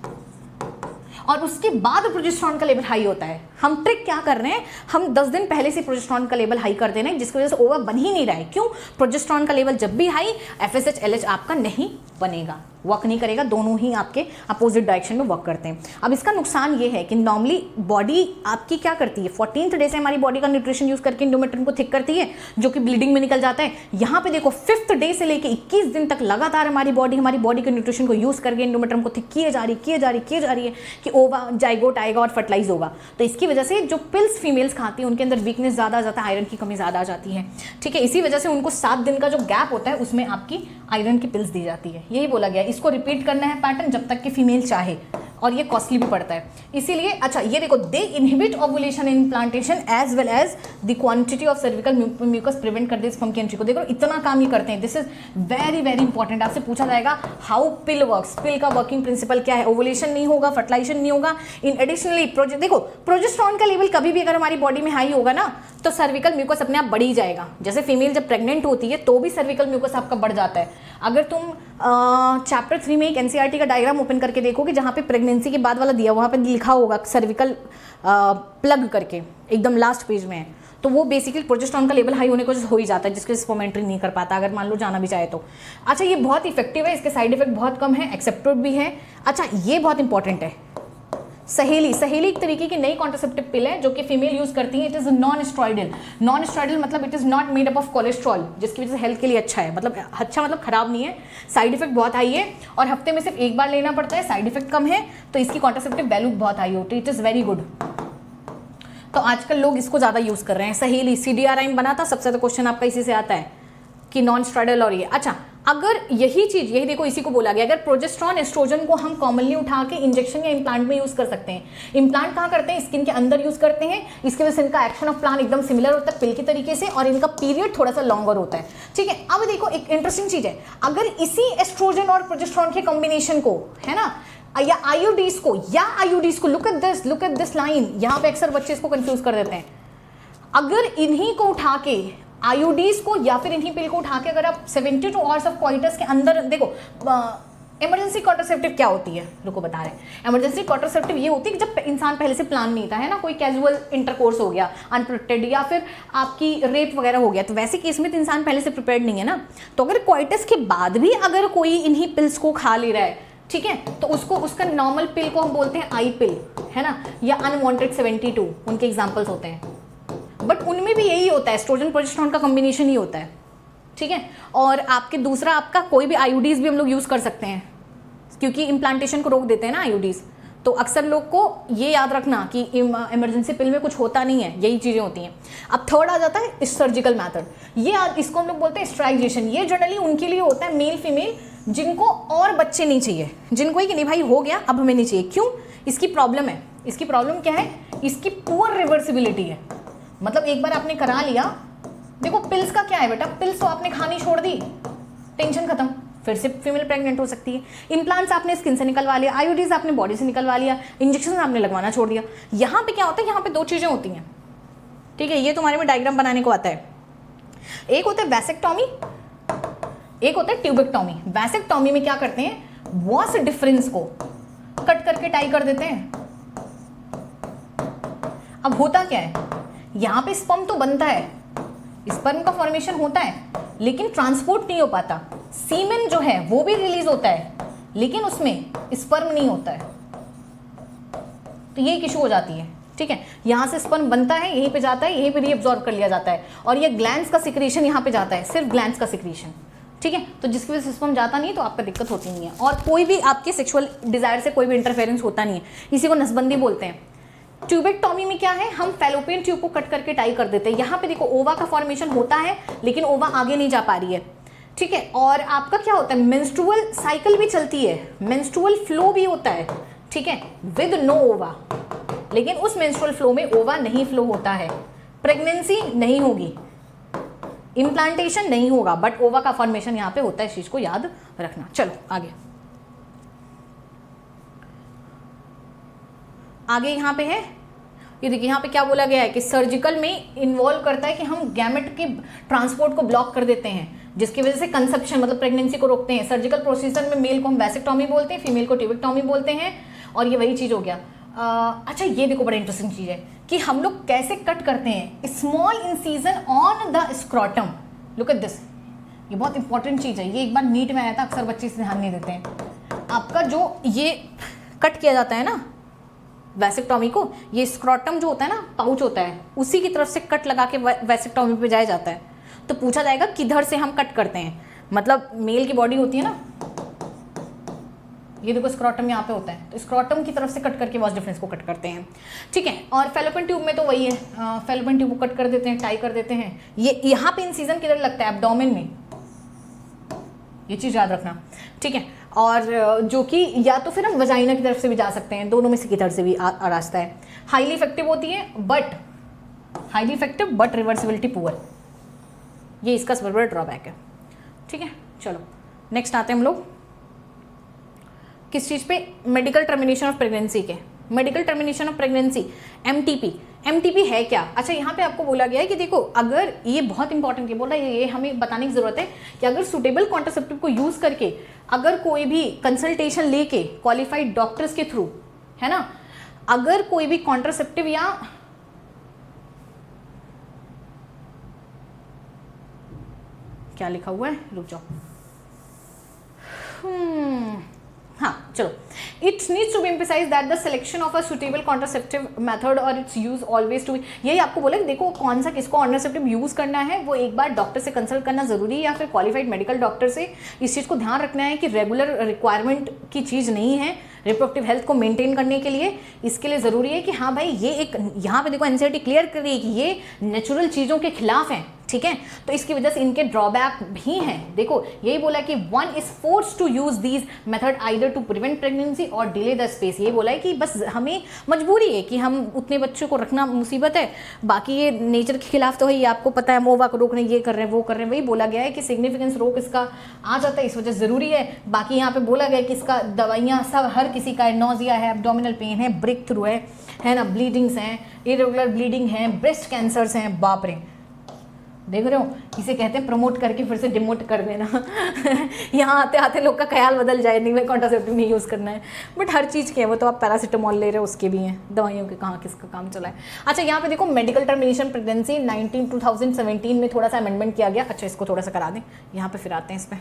और उसके बाद प्रोजेस्टेरॉन का लेवल हाई होता है। हम ट्रिक क्या कर रहे हैं, हम 10 दिन पहले से प्रोजेस्टेरॉन का लेवल हाई कर दे रहे हैं, जिसकी वजह से ओवर बन ही नहीं रहा है। क्यों? प्रोजेस्टेरॉन का लेवल जब भी हाई, FSH LH आपका नहीं बनेगा, वर्क नहीं करेगा, दोनों ही आपके अपोजिट डायरेक्शन में वर्क करते हैं। अब इसका नुकसान ये है कि नॉर्मली बॉडी आपकी क्या करती है, 14th डे से हमारी बॉडी का न्यूट्रिशन यूज करके एंडोमेट्रियम को थिक करती है, जो कि ब्लीडिंग में निकल जाता है। यहाँ पे देखो 5th डे से लेके 21 दिन तक लगातार हमारी बॉडी के न्यूट्रिशन को यूज करके एंडोमेट्रियम को थिक किए जा रही है कि ओवा जाइगोट आएगा और फर्टिलाइज होगा। तो इसकी वजह से जो पिल्स फीमेल्स खाती हैं उनके अंदर वीकनेस ज़्यादा आ जाता है, आयरन की कमी ज़्यादा आ जाती है। ठीक है, इसी वजह से उनको 7 दिन का जो गैप होता है उसमें आपकी आयरन की पिल्स दी जाती है। यही बोला गया, इसको रिपीट करना है पैटर्न जब तक कि फीमेल चाहे, और ये कॉस्टली भी पड़ता है इसीलिए। अच्छा ये देखो, they inhibit ovulation implantation as well as the quantity of cervical mucus prevent कर दे स्पर्म की एंट्री को। देखो इतना काम ही करते हैं, this is very very important. आपसे पूछा जाएगा हाउ पिल वर्क्स, पिल का वर्किंग प्रिंसिपल क्या है। ओवुलेशन नहीं होगा, फर्टिलाइजेशन नहीं होगा। इन एडिशनली देखो प्रोजेस्टेरॉन का लेवल कभी भी अगर हमारी बॉडी में हाई होगा ना तो सर्विकल म्यूकस अपने आप बढ़ ही जाएगा। जैसे फीमेल जब प्रेग्नेंट होती है तो भी सर्विकल म्यूकस आपका बढ़ जाता है। अगर तुम चैप्टर 3 में एक NCERT का डायग्राम ओपन करके देखोगे जहाँ पे प्रेगनेंसी के बाद वाला दिया, वहाँ पे लिखा होगा सर्विकल प्लग करके, एकदम लास्ट पेज में है, तो वो बेसिकली प्रोजेस्टेरॉन का लेवल हाई होने को हो ही जाता है, जिसके स्पर्म एंट्री नहीं कर पाता अगर मान लो जाना भी चाहे तो। अच्छा ये बहुत इफेक्टिव है, इसके साइड इफेक्ट बहुत कम है, एक्सेप्टेड भी है। अच्छा ये बहुत इंपॉर्टेंट है, सहेली एक तरीके की नई कॉन्ट्रासेप्टिव पिल है जो कि फीमेल यूज करती है। इट इज नॉन स्टेरॉइडल मतलब it is not made up of cholesterol, जिसकी वजह से हेल्थ के लिए अच्छा है। मतलब खराब नहीं है, साइड इफेक्ट बहुत हाई है और हफ्ते में सिर्फ एक बार लेना पड़ता है, साइड इफेक्ट कम है, तो इसकी कॉन्ट्रासेप्टिव वैल्यू बहुत हाई होती है। It is very good. तो आजकल लोग इसको ज़्यादा यूज कर रहे हैं। सहेली CDRIM बना था, सबसे ज़्यादा क्वेश्चन आपका इसी से आता है कि नॉन स्टेरॉइडल और ये। अच्छा अगर यही चीज, यही देखो इसी को बोला गया, अगर प्रोजेस्टेरॉन एस्ट्रोजन को हम कॉमनली उठा के इंजेक्शन या इम्प्लांट में यूज कर सकते हैं। इम्प्लांट कहाँ करते हैं, स्किन के अंदर यूज करते हैं, इसकी वजह से इनका एक्शन ऑफ प्लान एकदम सिमिलर होता है पिल की तरीके से और इनका पीरियड थोड़ा सा लॉन्गर होता है। ठीक है, अब देखो एक इंटरेस्टिंग चीज है, अगर इसी एस्ट्रोजन और प्रोजेस्टेरॉन के कॉम्बिनेशन को, है ना, या आईओडीज को, लुक एट दिस लाइन, यहाँ पे अक्सर बच्चे इसको कंफ्यूज कर देते हैं। अगर इन्हीं को उठा के, आईओडीज को या फिर इन्हीं पिल को उठा के अगर आप 72 आवर्स ऑफ क्वाइटस के अंदर, देखो इमरजेंसी कॉन्ट्रासेप्टिव क्या होती है, रुको बता रहे हैं। इमरजेंसी कॉन्ट्रासेप्टिव ये होती है कि जब इंसान पहले से प्लान नहीं था, है ना, कोई कैजुअल इंटरकोर्स हो गया अनप्रोटेक्टेड या फिर आपकी रेप वगैरह हो गया, तो वैसे केस में तो इंसान पहले से प्रिपेयर्ड नहीं है ना। तो अगर क्वाइटस के बाद भी अगर कोई इन्हीं पिल्स को खा ले रहा है, ठीक है, तो उसका नॉर्मल पिल को हम बोलते हैं आई पिल, है ना, या अनवांटेड 72 उनके एग्जाम्पल्स होते हैं। बट उनमें भी यही होता है, एस्ट्रोजन प्रोजेस्टेरॉन का कॉम्बिनेशन ही होता है। ठीक है, और आपके दूसरा आपका कोई भी आईओडीज भी हम लोग यूज कर सकते हैं, क्योंकि इम्प्लांटेशन को रोक देते हैं ना आईओडीज। तो अक्सर लोग को ये याद रखना कि इमरजेंसी पिल में कुछ होता नहीं है, यही चीजें होती हैं। अब थर्ड आ जाता है सर्जिकल मैथड, इसको हम लोग बोलते हैं स्ट्राइजेशन। ये जनरली उनके लिए होता है, मेल फीमेल, जिनको और बच्चे नहीं चाहिए, जिनको ही कि नहीं भाई हो गया अब हमें नहीं चाहिए। क्यों? इसकी प्रॉब्लम है। इसकी प्रॉब्लम क्या है? इसकी पुअर रिवर्सिबिलिटी है। मतलब एक बार आपने करा लिया, देखो पिल्स का क्या है बेटा, पिल्स तो आपने खानी छोड़ दी, टेंशन खत्म, फिर से फीमेल प्रेग्नेंट हो सकती है। इम्प्लांट्स आपने स्किन से निकलवा लिया, आईओडीज आपने बॉडी से निकलवा लिया, इंजेक्शन आपने लगवाना छोड़ दिया। यहाँ पे क्या होता है, यहाँ पे दो चीज़ें होती हैं, ठीक है, ये तुम्हारे में डायग्राम बनाने को आता है। एक होता है वैसेक्टॉमी, एक होता है ट्यूबेक्टॉमी। वैसेक्टॉमी में क्या करते हैं, वॉस डिफरेंस को कट करके टाई कर देते हैं। अब होता क्या है, यहाँ पे स्पर्म तो बनता है, स्पर्म का फॉर्मेशन होता है, लेकिन ट्रांसपोर्ट नहीं हो पाता। सीमेन जो है वो भी रिलीज होता है, लेकिन उसमें स्पर्म नहीं होता है, तो ये एक इशू हो जाती है। ठीक है, यहाँ से स्पर्म बनता है, यहीं पे जाता है, यहीं पे रीअब्सॉर्ब कर लिया जाता है, और ये ग्लैंड्स का सिक्रीशन यहाँ पे जाता है, सिर्फ ग्लैंड्स का सिक्रीशन। ठीक है, तो जिसकी वजह से स्पर्म जाता नहीं, तो आपको दिक्कत होती नहीं है, और कोई भी आपके सेक्सुअल डिजायर से कोई भी इंटरफेरेंस होता नहीं है। इसी को नसबंदी बोलते हैं। ट्यूबेक्टॉमी में क्या है, हम फैलोपियन ट्यूब को कट करके टाई कर देते हैं। यहाँ पे देखो ओवा का फॉर्मेशन होता है, लेकिन ओवा आगे नहीं जा पा रही है। ठीक है, और आपका क्या होता है, मेंस्ट्रुअल साइकिल भी चलती है, मेंस्ट्रुअल फ्लो भी होता है, ठीक है, विद नो ओवा, लेकिन उस मेंस्ट्रुअल फ्लो में ओवा नहीं फ्लो होता है। प्रेगनेंसी नहीं होगी, इम्प्लांटेशन नहीं होगा, बट ओवा का फॉर्मेशन यहाँ पे होता है, इस चीज को याद रखना। चलो आगे आगे यहाँ पे है, ये देखिए यहाँ पे क्या बोला गया है कि सर्जिकल में इन्वॉल्व करता है कि हम गैमेट के ट्रांसपोर्ट को ब्लॉक कर देते हैं, जिसकी वजह से कंसेप्शन मतलब प्रेगनेंसी को रोकते हैं। सर्जिकल प्रोसीजर में मेल को हम वैसेक्टॉमी बोलते हैं, फीमेल को ट्यूबेक्टॉमी बोलते हैं, और ये वही चीज़ हो गया। अच्छा ये देखो बड़ा इंटरेस्टिंग चीज़ है कि हम लोग कैसे कट करते हैं, small incision on the scrotum. Look at this, ये बहुत इंपॉर्टेंट चीज़ है, ये एक बार नीट में आया था, अक्सर बच्चे इसे ध्यान नहीं देते हैं। आपका जो ये कट किया जाता है ना वैसेक्टॉमी को, ये स्क्रॉटम जो होता है ना, पाउच होता है, उसी की तरफ से कट लगा के वैसेक्टॉमी पे जाया जाता है। तो पूछा जाएगा किधर से हम कट करते हैं, मतलब मेल की बॉडी होती है ना, ये देखो स्क्रॉटम यहाँ पे होता है, तो स्क्रॉटम की तरफ से कट करके वॉस डिफरेंस को कट करते हैं। ठीक है, और फेलोपियन ट्यूब में तो वही है, फेलोपियन ट्यूब को कट कर देते हैं, टाई कर देते हैं। ये यहाँ पे इंसिजन किधर लगता है, एब्डोमेन में, ये चीज़ याद रखना। ठीक है, और जो कि या तो फिर हम वजाइना की तरफ से भी जा सकते हैं, दोनों में से किधर से भी रास्ता है। हाईली इफेक्टिव होती है, highly effective but reversibility poor, ये इसका सबसे बड़ा ड्रॉबैक है। ठीक है, चलो नेक्स्ट आते हैं हम लोग किस चीज़ पे, मेडिकल टर्मिनेशन ऑफ प्रेगनेंसी के। Medical termination of pregnancy, MTP है क्या। अच्छा यहाँ पे आपको बोला गया है कि देखो, अगर ये बहुत इंपॉर्टेंट है, बोल रहा है ये हमें बताने की जरूरत है कि अगर सुटेबल कॉन्ट्रासेप्टिव को यूज करके अगर कोई भी कंसल्टेशन लेके क्वालिफाइड डॉक्टर्स के थ्रू, है ना, अगर कोई भी कॉन्ट्रासेप्टिव या क्या लिखा हुआ है, रुक जाओ, हाँ चलो, it needs to be emphasise that the selection of a suitable contraceptive method और its use always to be, यही आपको बोला कि देखो कौन सा किसको कॉन्ट्रासेप्टिव यूज करना है, वो एक बार डॉक्टर से कंसल्ट करना जरूरी है, या फिर क्वालिफाइड मेडिकल डॉक्टर से। इस चीज़ को ध्यान रखना है कि रेगुलर रिक्वायरमेंट की चीज़ नहीं है रिप्रोडक्टिव हेल्थ को मेंटेन करने के लिए। इसके लिए ज़रूरी है कि हाँ भाई, ये एक यहाँ पे देखो एनसीईआरटी क्लियर कर रही है कि ये नेचुरल चीज़ों के खिलाफ हैं। ठीक है, तो इसकी वजह से इनके ड्रॉबैक भी हैं। देखो यही बोला कि one is force to use these method either to prevent pregnancy और डिले द स्पेस। ये बोला है कि बस हमें मजबूरी है कि हम उतने बच्चों को रखना मुसीबत है, बाकी ये नेचर के खिलाफ तो है, ये आपको पता है, हम ओवा को रोक रहे हैं, ये कर रहे हैं, वो कर रहे हैं। वही बोला गया है कि सिग्निफिकेंस रोक इसका आ जाता है, इस वजह से ज़रूरी है। बाकी यहाँ पे बोला गया है कि इसका दवाइयाँ सब हर किसी का है, नोजिया है, एब्डोमिनल पेन है, ब्रेक थ्रू है ना, ब्लीडिंग्स हैं, इरेगुलर ब्लीडिंग है, ब्रेस्ट कैंसर्स हैं। बाप रे, देख रहे हो, इसे कहते हैं प्रमोट करके फिर से डिमोट कर देना। यहाँ आते आते लोग का ख्याल बदल जाए, नहीं भाई कॉन्ट्रासेप्टिव नहीं यूज़ करना है, बट हर चीज़ के हैं, वो तो आप पैरासीटामोल ले रहे हो उसके भी हैं, दवाइयों के कहाँ किसका काम चला है। अच्छा यहाँ पे देखो, मेडिकल टर्मिनेशन प्रेगनेंसी 2017 में थोड़ा सा अमेंडमेंट किया गया। अच्छा इसको थोड़ा सा करा दें, यहाँ पे फिर आते हैं इस पर।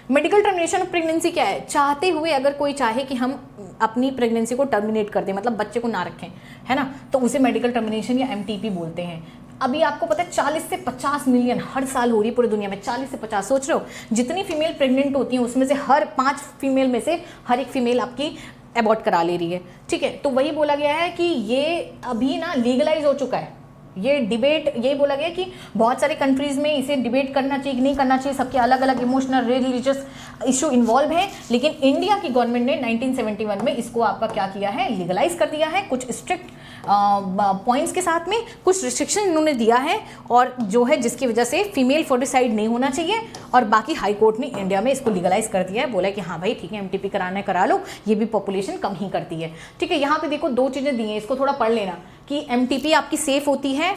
मेडिकल टर्मिनेशन ऑफ प्रेगनेंसी क्या है, चाहते हुए अगर कोई चाहे कि हम अपनी प्रेगनेंसी को टर्मिनेट कर दें, मतलब बच्चे को ना रखें, है ना, तो उसे मेडिकल टर्मिनेशन या एमटीपी बोलते हैं। अभी आपको पता है 40 से 50 मिलियन हर साल हो रही है पूरी दुनिया में, 40 से 50। सोच रहे हो जितनी फीमेल प्रेग्नेंट होती हैं उसमें से हर 5 फीमेल में से हर एक फीमेल आपकी एबॉर्ट करा ले रही है। ठीक है, तो वही बोला गया है कि ये अभी ना लीगलाइज हो चुका है। ये डिबेट, यही बोला गया कि बहुत सारे कंट्रीज़ में इसे डिबेट करना चाहिए कि नहीं करना चाहिए, सबके अलग अलग इमोशनल रिलीजियस इशू इन्वॉल्व है, लेकिन इंडिया की गवर्नमेंट ने 1971 में इसको आपका क्या किया है, लीगलाइज कर दिया है। कुछ स्ट्रिक्ट पॉइंट्स के साथ में कुछ रिस्ट्रिक्शन इन्होंने दिया है, और जो है जिसकी वजह से फीमेल फोर्टिसाइड नहीं होना चाहिए, और बाकी हाई कोर्ट ने इंडिया में इसको लीगलाइज कर दिया है, बोला कि हाँ भाई ठीक है MTP कराना है करा लो, ये भी पॉपुलेशन कम ही करती है। ठीक है, यहाँ पे देखो 2 चीज़ें दी हैं, इसको थोड़ा पढ़ लेना कि MTP आपकी सेफ होती है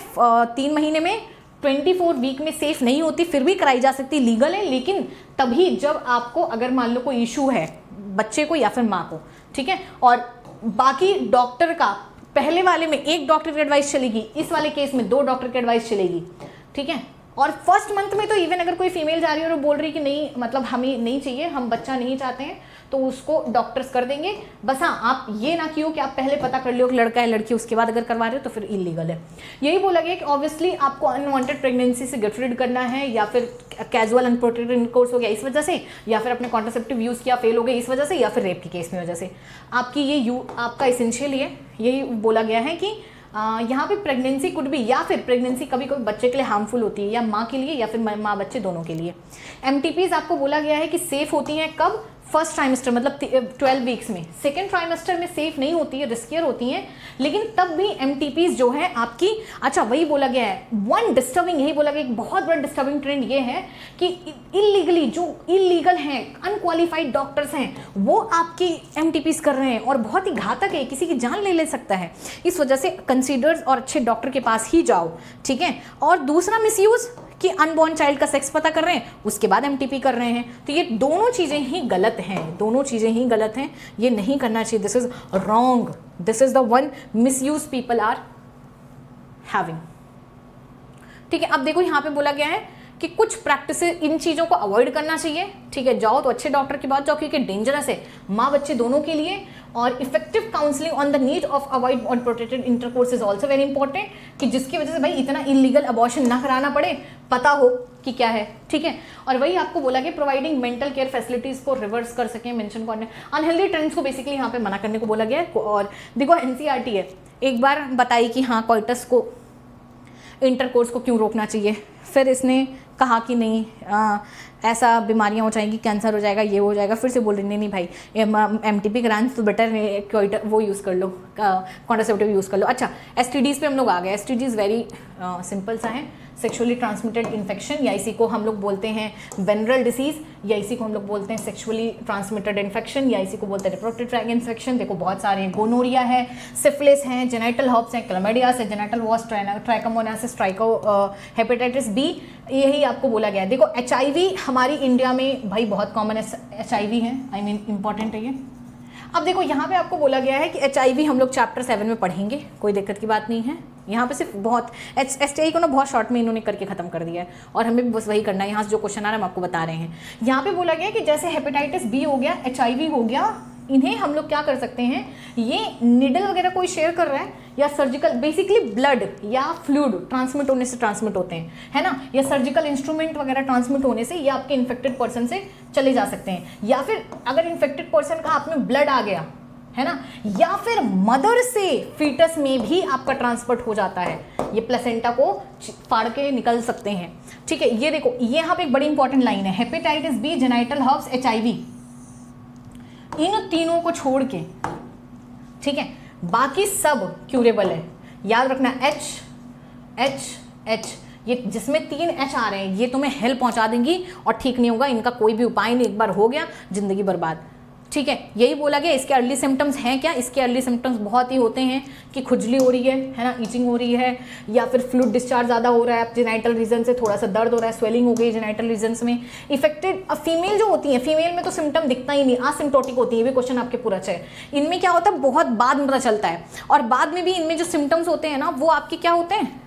3 महीने में, 24 वीक में सेफ नहीं होती, फिर भी कराई जा सकती, लीगल है, लेकिन तभी जब आपको अगर मान लो कोई इशू है बच्चे को या फिर माँ को। ठीक है, और बाकी डॉक्टर का पहले वाले में 1 डॉक्टर की एडवाइस चलेगी, इस वाले केस में 2 डॉक्टर की एडवाइस चलेगी। ठीक है, और फर्स्ट मंथ में तो इवन अगर कोई फीमेल जा रही है और बोल रही कि नहीं मतलब हमें नहीं चाहिए, हम बच्चा नहीं चाहते हैं, तो उसको डॉक्टर्स कर देंगे। बस हाँ, आप ये ना कियो कि आप पहले पता कर लियो कि लड़का है लड़की, उसके बाद अगर करवा रहे हो तो फिर इलीगल है। यही बोला गया कि ऑब्वियसली आपको अनवांटेड प्रेगनेंसी से गेट रिड करना है, या फिर कैजुअल अनप्रोटेक्टेड इंटरकोर्स हो गया इस वजह से, या फिर अपने कॉन्ट्रासेप्टिव यूज़ किया फेल हो गए इस वजह से, या फिर रेप की केस में वजह से, आपकी ये आपका इसेंशियल यही बोला गया है कि यहाँ पे प्रेगनेंसी कुड भी, या फिर प्रेगनेंसी कभी कभी बच्चे के लिए हार्मफुल होती है, या माँ के लिए या फिर माँ बच्चे दोनों के लिए। MTPs आपको बोला गया है कि सेफ होती हैं कब, फर्स्ट ट्राइमेस्टर मतलब 12 वीक्स में। सेकेंड ट्राइमेस्टर में सेफ नहीं होती है, रिस्कियर होती हैं, लेकिन तब भी MTPs जो है आपकी, अच्छा वही बोला गया है, वन डिस्टर्बिंग, यही बोला गया एक बहुत बड़ा डिस्टर्बिंग ट्रेंड ये है कि इलीगली जो इलीगल हैं, अनक्वालिफाइड डॉक्टर्स हैं, वो आपकी MTPs कर रहे हैं, और बहुत ही घातक है, किसी की जान ले सकता है। इस वजह से कंसीडर्ड और अच्छे डॉक्टर के पास ही जाओ। ठीक है, और दूसरा मिसयूज कि अनबॉर्न चाइल्ड का सेक्स पता कर रहे हैं, उसके बाद MTP कर रहे हैं, तो ये दोनों चीज़ें ही गलत हैं, दोनों चीज़ें ही गलत हैं, ये नहीं करना चाहिए। This is wrong, this is the one misuse people are having. ठीक है, अब देखो यहाँ पे बोला गया है कि कुछ प्रैक्टिस इन चीज़ों को अवॉइड करना चाहिए। ठीक है, जाओ तो अच्छे डॉक्टर के पास जाओ, क्योंकि डेंजरस है माँ बच्चे दोनों के लिए। और effective counselling on the need of avoid unprotected intercourse is also very important, कि जिसकी वजह से भाई इतना इलीगल अबॉर्शन ना कराना पड़े, पता हो कि क्या है। ठीक है, और वही आपको बोला कि प्रोवाइडिंग मेंटल केयर फैसिलिटीज को रिवर्स कर सकें, मेंशन करने, अनहेल्दी ट्रेंड्स को बेसिकली यहाँ पे मना करने को बोला गया है। और देखो NCERT है, एक बार बताई कि हाँ कोइटस को, इंटरकोर्स को क्यों रोकना चाहिए, फिर इसने कहा कि नहीं ऐसा बीमारियां हो जाएंगी, कैंसर हो जाएगा, ये हो जाएगा, फिर से बोल रहे नहीं भाई MTP कराने तो बेटर वो यूज़ कर लो, कॉन्ट्रासेप्टिव यूज़ कर लो। अच्छा, STDs पे हम लोग आ गए। STDs वेरी सिंपल सा है, सेक्सुअली ट्रांसमिटेड इन्फेक्शन, या इसी को हम लोग बोलते हैं वेनरल डिसीज़, या इसी को हम लोग बोलते हैं सेक्सुअली ट्रांसमिटेड इन्फेक्शन, या इसी को बोलते हैं रिप्रोडक्टिव ट्रैक इन्फेक्शन। देखो बहुत सारे हैं, गोनोरिया है, सिफिलिस है, जेनाइटल हर्प्स है, क्लैमिडियास है, जेनाइटल वॉस, ट्राइकोमोनासिस, हेपेटाइटिस B, यही आपको बोला गया है। देखो HIV हमारी इंडिया में भाई बहुत कॉमन HIV है, आई मीन इंपॉर्टेंट है ये। अब देखो यहाँ पे आपको बोला गया है कि HIV हम लोग चैप्टर 7 में पढ़ेंगे, कोई दिक्कत की बात नहीं है। यहाँ पे सिर्फ बहुत STI को ना बहुत शॉर्ट में इन्होंने करके ख़त्म कर दिया है, और हमें बस वही करना है। यहाँ से जो क्वेश्चन आ रहा है हम आपको बता रहे हैं। यहाँ पे बोला गया है कि जैसे हेपेटाइटिस B हो गया, HIV हो गया, इन्हें हम लोग क्या कर सकते हैं, ये निडल वगैरह कोई शेयर कर रहा है, या सर्जिकल, बेसिकली ब्लड या फ्लूइड ट्रांसमिट होने से ट्रांसमिट होते हैं, है ना, या सर्जिकल इंस्ट्रूमेंट वगैरह ट्रांसमिट होने से ये आपके इन्फेक्टेड पर्सन से चले जा सकते हैं, या फिर अगर इन्फेक्टेड पर्सन का आप में ब्लड आ गया है ना, या फिर मदर से फीटस में भी आपका ट्रांसफर हो जाता है, ये प्लेसेंटा को फाड़ के निकल सकते हैं। ठीक है, ये देखो ये यहाँ पे एक बड़ी इंपॉर्टेंट लाइन है, hepatitis B, genital herpes, HIV, इन तीनों को छोड़ के, ठीक है, बाकी सब क्यूरेबल है। याद रखना H ये जिसमें 3 H आ रहे हैं, ये तुम्हें हेल्प पहुंचा देंगी और ठीक नहीं होगा, इनका कोई भी उपाय नहीं, एक बार हो गया जिंदगी बर्बाद। ठीक है, यही बोला गया। इसके अर्ली सिम्टम्स हैं क्या, इसके अर्ली सिम्टम्स बहुत ही होते हैं कि खुजली हो रही है ना, ईचिंग हो रही है, या फिर फ्लूइड डिस्चार्ज ज़्यादा हो रहा है जेनाइटल रीजन से, थोड़ा सा दर्द हो रहा है, स्वेलिंग हो गई जेनाइटल रीजन्स में। इफेक्टेड फीमेल जो होती है, फीमेल में तो सिम्टम दिखता ही नहीं, असिम्प्टोटिक होती है, ये भी क्वेश्चन आपके पूरा है। इनमें क्या होता है, बहुत बाद में पता चलता है, और बाद में भी इनमें जो सिम्टम्स होते हैं ना, वो आपके क्या होते हैं,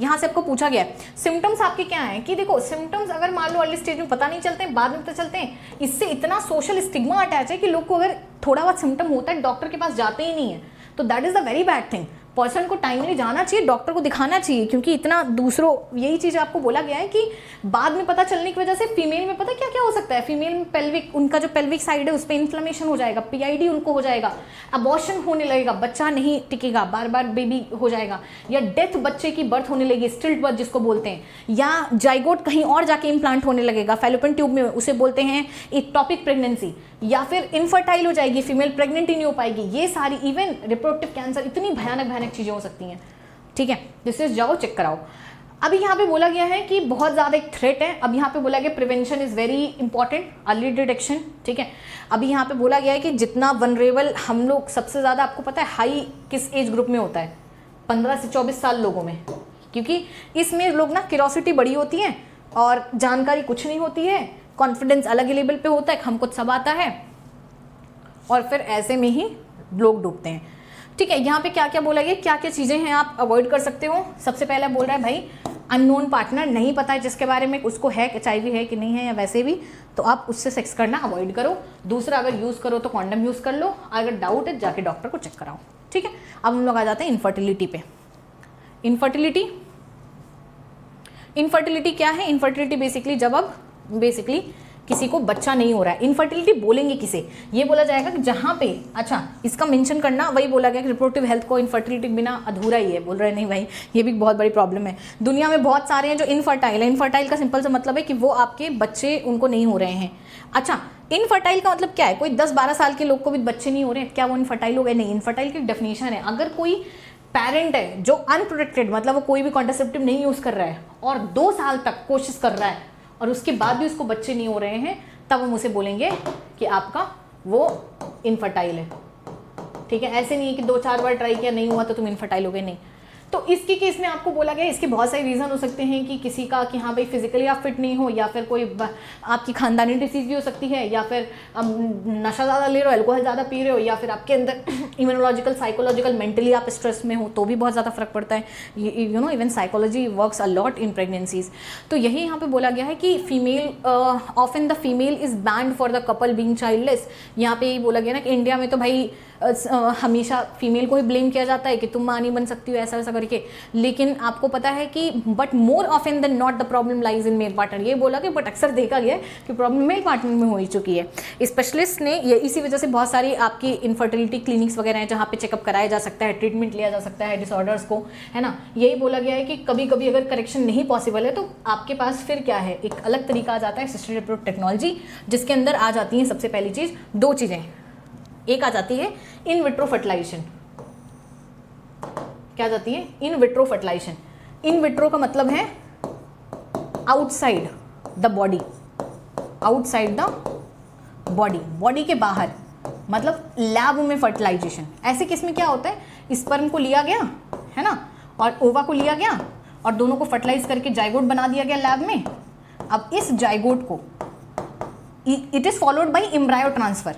यहाँ से आपको पूछा गया है सिम्टम्स आपके क्या हैं, कि देखो सिम्टम्स अगर मान लो अर्ली स्टेज में पता नहीं चलते हैं, बाद में पता चलते हैं, इससे इतना सोशल स्टिग्मा अटैच है कि लोग को अगर थोड़ा बहुत सिम्टम होता है डॉक्टर के पास जाते ही नहीं है, तो that is the very bad thing. Person को टाइमली जाना चाहिए, डॉक्टर को दिखाना चाहिए, क्योंकि इतना दूसरों, यही चीज़ आपको बोला गया है कि बाद में पता चलने की वजह से फीमेल में पता क्या क्या हो सकता सकता है, फीमेल में पेल्विक, उनका जो पेल्विक साइड है उस पर इन्फ्लेमेशन हो जाएगा, पीआईडी उनको हो जाएगा, अबॉर्शन होने लगेगा, बच्चा नहीं टिकेगा, बार बार बेबी हो जाएगा, या डेथ बच्चे की बर्थ होने लगेगी, स्टिल्ट बर्थ जिसको बोलते हैं, या जाइगोट कहीं और जाके इम्प्लांट होने लगेगा फैलोपियन ट्यूब में, उसे बोलते हैं एक्टोपिक प्रेगनेंसी, या फिर इनफर्टाइल हो जाएगी, फीमेल प्रेग्नेंट ही नहीं हो पाएगी। ये सारी इवन रिप्रोडक्टिव कैंसर, इतनी भयानक भयानक चीज़ें हो सकती हैं। ठीक है, जिससे जाओ चेक कराओ। अभी यहाँ पे बोला गया है कि बहुत ज़्यादा एक थ्रेट है। अब यहाँ पे बोला गया prevention is very important, early detection. ठीक है, अभी यहाँ पे बोला गया है कि जितना वनरेबल हम लोग, सबसे ज़्यादा आपको पता है हाई किस एज ग्रुप में होता है, 15 से 24 साल लोगों में, क्योंकि इसमें लोग ना क्यूरोसिटी बड़ी होती है और जानकारी कुछ नहीं होती है, कॉन्फिडेंस अलग ही लेवल पे होता है, हमको सब आता है, और फिर ऐसे में ही लोग डूबते हैं। ठीक है, यहाँ पे क्या क्या बोला गया, क्या क्या चीज़ें हैं आप अवॉइड कर सकते हो। सबसे पहले बोल रहा है भाई अननोन पार्टनर, नहीं पता है जिसके बारे में, उसको है HIV है कि नहीं है, या वैसे भी, तो आप उससे सेक्स करना अवॉइड करो। दूसरा, अगर यूज़ करो तो कॉन्डम यूज़ कर लो, अगर डाउट है जाके डॉक्टर को चेक कराओ। ठीक है, अब हम लोग आ जाते हैं इनफर्टिलिटी पे। इनफर्टिलिटी क्या है? इनफर्टिलिटी बेसिकली जब अब बेसिकली किसी को बच्चा नहीं हो रहा है। इनफर्टिलिटी बोलेंगे किसे? ये बोला जाएगा कि जहाँ पे, अच्छा इसका मेंशन करना, वही बोला गया कि रिप्रोडक्टिव हेल्थ को इनफर्टिलिटी बिना अधूरा ही है। बोल रहे नहीं भाई, ये भी बहुत बड़ी प्रॉब्लम है। दुनिया में बहुत सारे हैं जो इनफर्टाइल है। इनफर्टाइल का सिंपल सा मतलब है कि वो आपके बच्चे उनको नहीं हो रहे हैं। अच्छा, इनफर्टाइल का मतलब क्या है? कोई 10-12 साल के लोग को भी बच्चे नहीं हो रहे हैं, क्या वो इनफर्टाइल हो गए? नहीं, इनफर्टाइल की डेफिनेशन है, अगर कोई पेरेंट है जो अनप्रोटेक्टेड, मतलब वो कोई भी कॉन्ट्रासेप्टिव नहीं यूज़ कर रहा है और 2 साल तक कोशिश कर रहा है और उसके बाद भी उसको बच्चे नहीं हो रहे हैं, तब हम उसे बोलेंगे कि आपका वो इनफर्टाइल है। ठीक है, ऐसे नहीं है कि 2-4 बार ट्राई किया नहीं हुआ तो तुम इनफर्टाइल हो गए, नहीं। तो इसके केस में आपको बोला गया, इसके बहुत सारे रीज़न हो सकते हैं कि किसी का कि हाँ भाई फिजिकली आप फिट नहीं हो, या फिर कोई आपकी खानदानी डिसीज़ भी हो सकती है, या फिर नशा ज़्यादा ले रहे हो, अल्कोहल ज़्यादा पी रहे हो, या फिर आपके अंदर इम्यूनोलॉजिकल, साइकोलॉजिकल, मेंटली आप स्ट्रेस में हो, तो भी बहुत ज़्यादा फर्क पड़ता है। You no, even psychology works a lot in pregnancies. तो यही यहाँ पे बोला गया है कि female, often the female is band for the couple being childless. यहाँ पे बोला गया ना कि इंडिया में तो भाई हमेशा फीमेल को ही ब्लेम किया जाता है कि तुम माँ नहीं बन सकती हो, ऐसा वैसा करके। लेकिन आपको पता है कि but more often than not the problem lies in male partner. ये बोला कि बट अक्सर देखा गया है कि प्रॉब्लम मेल पार्टनर में हो ही चुकी है। स्पेशलिस्ट ने ये इसी वजह से बहुत सारी आपकी इनफर्टिलिटी क्लिनिक्स वगैरह हैं जहाँ पे चेकअप कराया जा सकता है, ट्रीटमेंट लिया जा सकता है डिसऑर्डर्स को, है ना। यही बोला गया है कि कभी कभी अगर करेक्शन नहीं पॉसिबल है तो आपके पास फिर क्या है, एक अलग तरीका आ जाता है, असिस्टेड रिप्रोडक्टिव टेक्नोलॉजी, जिसके अंदर आ जाती हैं सबसे पहली चीज़ 2 चीज़ें। एक आ जाती है इन विट्रो फर्टिलाइजेशन। क्या जाती है? In vitro fertilisation. In vitro का मतलब है outside the body, outside the body, body के बाहर, मतलब लैब में फर्टिलाइजेशन। ऐसे केस में क्या होता है, स्पर्म को लिया गया, है ना, और ओवा को लिया गया और दोनों को फर्टिलाइज करके जाइगोट बना दिया गया लैब में। अब इस जाइगोट को it is followed by embryo transfer,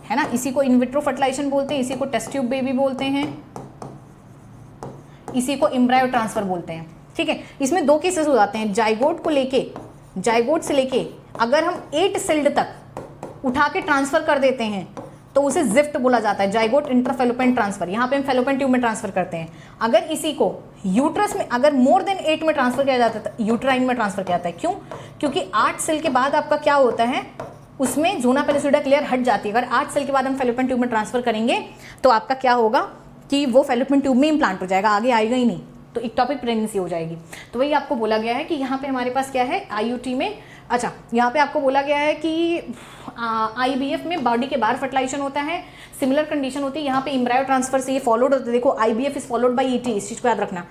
है ना। इसी को इन विट्रो फर्टिलाइजेशन बोलते हैं, इसी को टेस्ट ट्यूब बेबी बोलते हैं, इसी को एम्ब्रायो ट्रांसफर बोलते हैं। ठीक है, इसमें 2 केसेस हो जाते हैं। जाइगोट को लेके, जाइगोट से लेके अगर हम 8 सेल्ड तक उठा के ट्रांसफर कर देते हैं तो उसे जिफ्ट बोला जाता है, जाइगोट इंट्राफेलोपियन ट्रांसफर। यहाँ पे हम फेलोपियन ट्यूब में ट्रांसफर करते हैं। अगर इसी को यूट्रस में, अगर मोर देन 8 में ट्रांसफर किया जाता है, यूट्राइन में ट्रांसफर किया जाता है। क्यों? क्योंकि 8 सेल के बाद आपका क्या होता है, उसमें ज़ोना पेलिसुडा क्लियर हट जाती है। अगर 8 सेल के बाद हम फेलोपियन ट्यूब में ट्रांसफर करेंगे तो आपका क्या होगा कि वो फेलोपियन ट्यूब में इम्प्लांट हो जाएगा, आगे आएगा ही नहीं, तो एक्टोपिक प्रेगनेंसी हो जाएगी। तो वही आपको बोला गया है कि यहाँ पे हमारे पास क्या है, IUT में, अच्छा यहाँ पे आपको बोला गया है कि IVF में बॉडी के बाहर फर्टिलाइजेशन होता है, सिमिलर कंडीशन होती है। यहाँ पे एम्ब्रायो ट्रांसफर से ये फॉलोड होता है। देखो IVF is followed by ET, इस चीज़ को याद रखना।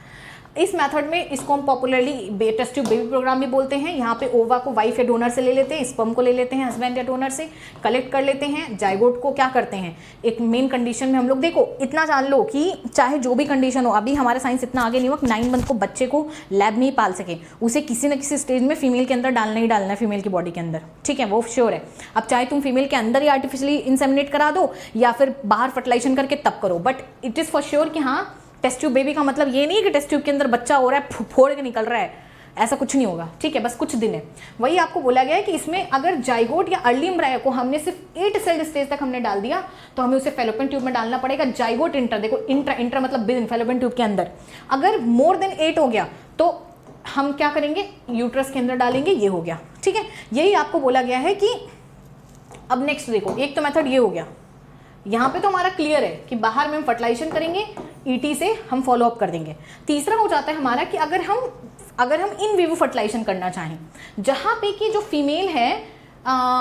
इस मेथड में इसको हम popularly test tube baby programme भी बोलते हैं। यहाँ पे ओवा को वाइफ या डोनर से ले लेते हैं, स्पर्म को ले लेते हैं हस्बैंड या डोनर से, कलेक्ट कर लेते हैं। जाइगोट को क्या करते हैं, एक मेन कंडीशन में हम लोग, देखो इतना जान लो कि चाहे जो भी कंडीशन हो, अभी हमारा साइंस इतना आगे नहीं हुआ 9 मंथ को बच्चे को लैब में ही पाल सके, उसे किसी न किसी स्टेज में फीमेल के अंदर डालना ही डालना है, फीमेल की बॉडी के अंदर। ठीक है, वो श्योर है। अब चाहे तुम फीमेल के अंदर ही आर्टिफिशियली इंसेमिनेट करा दो या फिर बाहर फर्टिलाइजेशन करके तब करो, but it is for sure कि हाँ, टेस्ट ट्यूब बेबी का मतलब ये नहीं है कि टेस्ट ट्यूब के अंदर बच्चा हो रहा है, फोड़ के निकल रहा है, ऐसा कुछ नहीं होगा। ठीक है, बस कुछ दिन है। वही आपको बोला गया है कि इसमें अगर जाइगोट या अर्ली एम्ब्रायो को हमने सिर्फ 8 सेल स्टेज तक हमने डाल दिया तो हमें उसे फेलोपियन ट्यूब में डालना पड़ेगा। जाइगोट इंटर, देखो इंट्रा मतलब बिन फेलोपियन ट्यूब के अंदर। अगर मोर देन 8 हो गया तो हम क्या करेंगे, यूट्रस के अंदर डालेंगे, ये हो गया, ठीक है। यही आपको बोला गया है कि अब नेक्स्ट देखो, एक तो मेथड ये हो गया, यहाँ पे तो हमारा क्लियर है कि बाहर में हम फर्टिलाइजेशन करेंगे, ईटी से हम फॉलो अप कर देंगे। तीसरा हो जाता है हमारा कि अगर हम इन विवो फर्टिलाइजेशन करना चाहें, जहाँ पे कि जो फीमेल है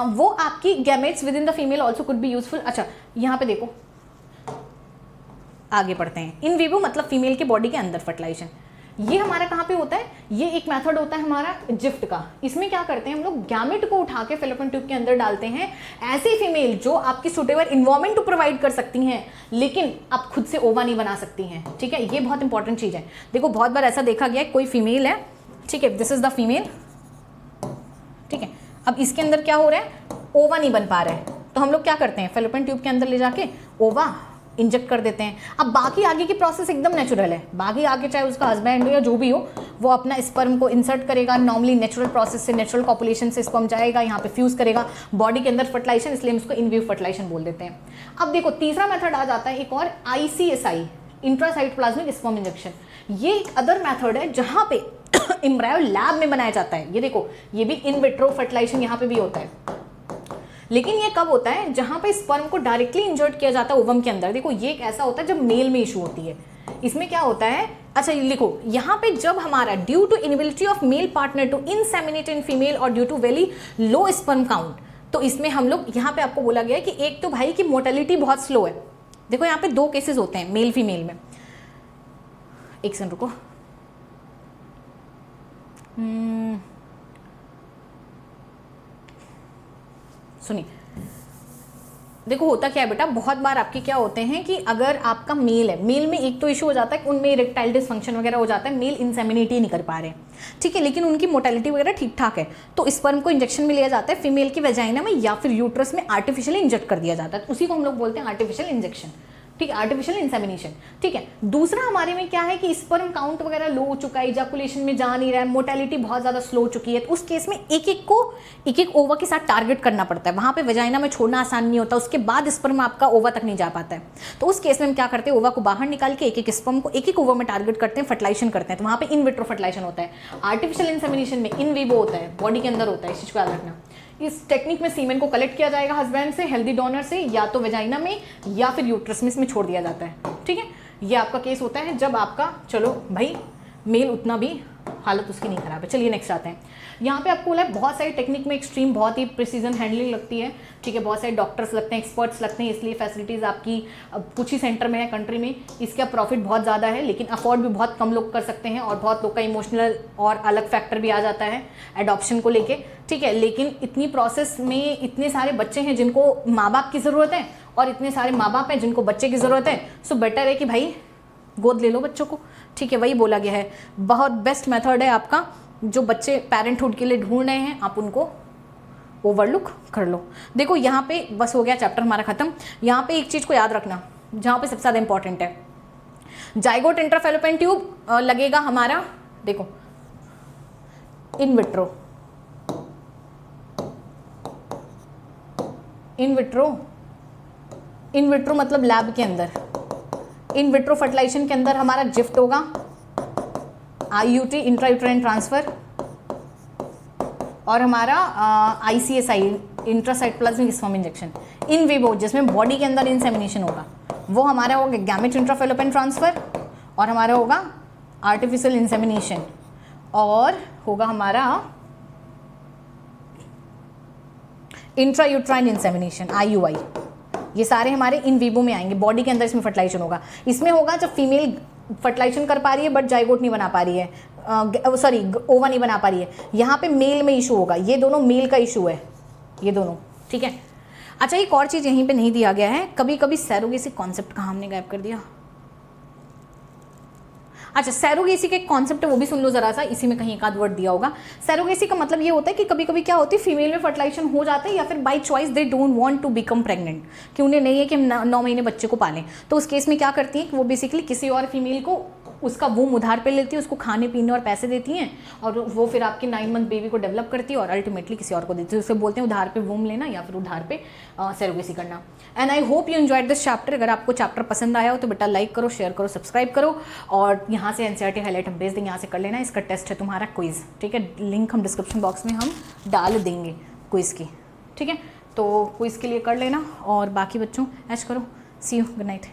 वो आपकी gametes with in the female also could be useful. अच्छा यहाँ पे देखो, आगे बढ़ते हैं। इन विवो मतलब फीमेल के बॉडी के अंदर फर्टिलाइजेशन, ये हमारा कहाँ पे होता है, ये एक मेथड होता है हमारा जिफ्ट का। इसमें क्या करते हैं हम लोग, गैमेट को उठा के फेलोपियन ट्यूब के अंदर डालते हैं, ऐसी फीमेल जो आपकी सुटेबल इन्वायरमेंट को प्रोवाइड कर सकती हैं, लेकिन आप खुद से ओवा नहीं बना सकती हैं, ठीक है। ये बहुत इंपॉर्टेंट चीज़ है। देखो बहुत बार ऐसा देखा गया है, कोई फीमेल है, ठीक है, दिस इज द फीमेल, ठीक है, अब इसके अंदर क्या हो रहा है, ओवा नहीं बन पा रहा है, तो हम लोग क्या करते हैं, फेलोपियन ट्यूब के अंदर ले जाके ओवा इंजेक्ट कर देते हैं। अब बाकी आगे की प्रोसेस एकदम नेचुरल है, बाकी आगे चाहे उसका हस्बैंड हो या जो भी हो, वो अपना स्पर्म को इंसर्ट करेगा, नॉर्मली नेचुरल प्रोसेस से, नेचुरल कॉपुलेशन से स्पर्म जाएगा, यहाँ पे फ्यूज करेगा बॉडी के अंदर फर्टिलाइजेशन, इसलिए हम इसको इन विवो फर्टिलाइजेशन बोल देते हैं। अब देखो तीसरा मेथड आ जाता है एक और, ICSI, इंट्रासाइटोप्लाज्मिक स्पर्म इंजेक्शन। ये एक अदर मेथड है जहाँ पे एम्ब्रायो लैब में बनाया जाता है। ये देखो, ये भी इन विट्रो फर्टिलाइजेशन यहाँ पे भी होता है, लेकिन ये कब होता है, जहां पे स्पर्म को डायरेक्टली इंजर्ट किया जाता है ओवम के अंदर। देखो ये एक ऐसा होता है जब मेल में इशू होती है। इसमें क्या होता है, अच्छा ये लिखो, यहाँ पे जब हमारा due to inability of male partner to inseminate in female और due to very low sperm count, तो इसमें हम लोग, यहाँ पे आपको बोला गया है कि एक तो भाई की मोर्टेलिटी बहुत स्लो है। देखो यहाँ पे 2 केसेस होते हैं मेल फीमेल में, एक सेकंड रुको, सुनिए। देखो होता क्या है बेटा, बहुत बार आपके क्या होते हैं कि अगर आपका मेल है, मेल में एक तो इशू हो जाता है कि उनमें इरेक्टाइल डिसफंक्शन वगैरह हो जाता है, मेल इंसेमिनेट ही नहीं कर पा रहे, ठीक है, लेकिन उनकी मोर्टेलिटी वगैरह ठीक ठाक है, तो स्पर्म को इंजेक्शन में लिया जाता है फीमेल की वेजाइना में या फिर यूट्रस में आर्टिफिशियली इंजेक्ट कर दिया जाता है, उसी को हम लोग बोलते हैं आर्टिफिशियल इंजेक्शन, ठीक है, आर्टिफिशियल इंसेमिनेशन, ठीक है। दूसरा हमारे में क्या है कि स्पर्म काउंट वगैरह लो हो चुका है, इजैकुलेशन में जा नहीं रहा है, मोर्टेलिटी बहुत ज़्यादा स्लो हो चुकी है, तो उस केस में एक एक ओवा के साथ टारगेट करना पड़ता है, वहाँ पे वेजाइना में छोड़ना आसान नहीं होता, उसके बाद स्पर्म आपका ओवा तक नहीं जा पाता है, तो उस केस में हम क्या करते हैं, ओवा को बाहर निकाल के एक स्पर्म को एक ओवा में टारगेट करते हैं, फर्टिलाइजेशन करते हैं, तो वहाँ पे इन विट्रो फर्टिलाइजेशन होता है। आर्टिफिशियल इंसेमिनेशन में इन विवो होता है, बॉडी के अंदर होता है, इस चीज़ को याद रखना। इस टेक्निक में सीमेन को कलेक्ट किया जाएगा हस्बैंड से, हेल्दी डोनर से, या तो वेजाइना में या फिर यूट्रस में, इसमें छोड़ दिया जाता है, ठीक है। ये आपका केस होता है जब आपका, चलो भाई मेल उतना भी हालत उसकी नहीं खराब है। चलिए नेक्स्ट आते हैं। यहाँ पे आपको बोला है बहुत सारी टेक्निक में एक्सट्रीम, बहुत ही प्रिसीजन हैंडलिंग लगती है, ठीक है, बहुत सारे डॉक्टर्स लगते हैं, एक्सपर्ट्स लगते हैं, इसलिए फैसिलिटीज़ आपकी कुछ ही सेंटर में है कंट्री में, इसका प्रॉफिट बहुत ज़्यादा है, लेकिन अफोर्ड भी बहुत कम लोग कर सकते हैं, और बहुत लोग का इमोशनल और अलग फैक्टर भी आ जाता है एडॉप्शन को लेके, ठीक है। लेकिन इतनी प्रोसेस में इतने सारे बच्चे हैं जिनको माँ बाप की ज़रूरत है, और इतने सारे माँ बाप हैं जिनको बच्चे की ज़रूरत है, सो बेटर है कि भाई गोद ले लो बच्चों को, ठीक है, वही बोला गया है। बहुत बेस्ट मेथड है आपका, जो बच्चे पेरेंटहुड के लिए ढूंढ रहे हैं, आप उनको ओवरलुक कर लो। देखो यहाँ पे बस हो गया चैप्टर हमारा खत्म। यहाँ पे एक चीज़ को याद रखना, जहाँ पे सबसे ज़्यादा इंपॉर्टेंट है, जाइगोट इंट्राफेलोपियन ट्यूब लगेगा हमारा, देखो इन विट्रो, इन विट्रो मतलब लैब के अंदर, इन विट्रो फर्टिलाइजेशन के अंदर हमारा जिफ्ट होगा, IUT इंट्रायूटेराइन ट्रांसफर, और हमारा ICSI intracytoplasmic sperm injection. In vivo जिसमें बॉडी के अंदर इंसेमिनेशन होगा, वो हमारा होगा गैमेट इंट्राफेलोपियन ट्रांसफर, और हमारा होगा आर्टिफिशियल इंसेमिनेशन, और होगा हमारा इंट्रायूटेराइन इंसेमिनेशन IUI। ये सारे हमारे इन विवो में आएंगे, बॉडी के अंदर इसमें फर्टिलाइजेशन होगा। इसमें होगा जब फीमेल फर्टिलाइजेशन कर पा रही है बट जाइगोट नहीं बना पा रही है, सॉरी ओवा नहीं बना पा रही है, यहाँ पे मेल में इशू होगा, ये दोनों मेल का इशू है, ये दोनों, ठीक है। अच्छा एक और चीज़ यहीं पे नहीं दिया गया है, कभी कभी सैरोगेसी कॉन्सेप्ट कहाँ हमने गायब कर दिया। अच्छा सैरोगेसी का एक कॉन्सेप्ट है, वो भी सुन लो जरा सा, इसी में कहीं एक आध वर्ड दिया होगा। सैरोगेसी का मतलब ये होता है कि कभी कभी क्या होती है, फीमेल में फर्टिलाइजेशन हो जाता है, या फिर by choice they don't want to become pregnant, कि उन्हें नहीं है कि हम 9 महीने बच्चे को पालें, तो उस केस में क्या करती है, वो बेसिकली किसी और फीमेल को उसका वूम उधार पे लेती है, उसको खाने पीने और पैसे देती हैं, और वो फिर आपकी 9 मंथ बेबी को डेवलप करती है और अल्टीमेटली किसी और को देती है। उसे बोलते हैं उधार पे वूम लेना या फिर उधार पे सरोगेसी करना। And I hope you enjoyed this chapter. अगर आपको चैप्टर पसंद आया हो तो बेटा लाइक करो, शेयर करो, सब्सक्राइब करो, और यहाँ से एनसीईआरटी हाईलाइट हम भेज देंगे, यहाँ से कर लेना। इसका टेस्ट है तुम्हारा क्विज़, ठीक है, लिंक हम डिस्क्रिप्शन बॉक्स में हम डाल देंगे क्विज़ की, ठीक है। तो क्विज़ के लिए कर लेना, और बाकी बच्चों ऐश करो। सी यू, गुड नाइट।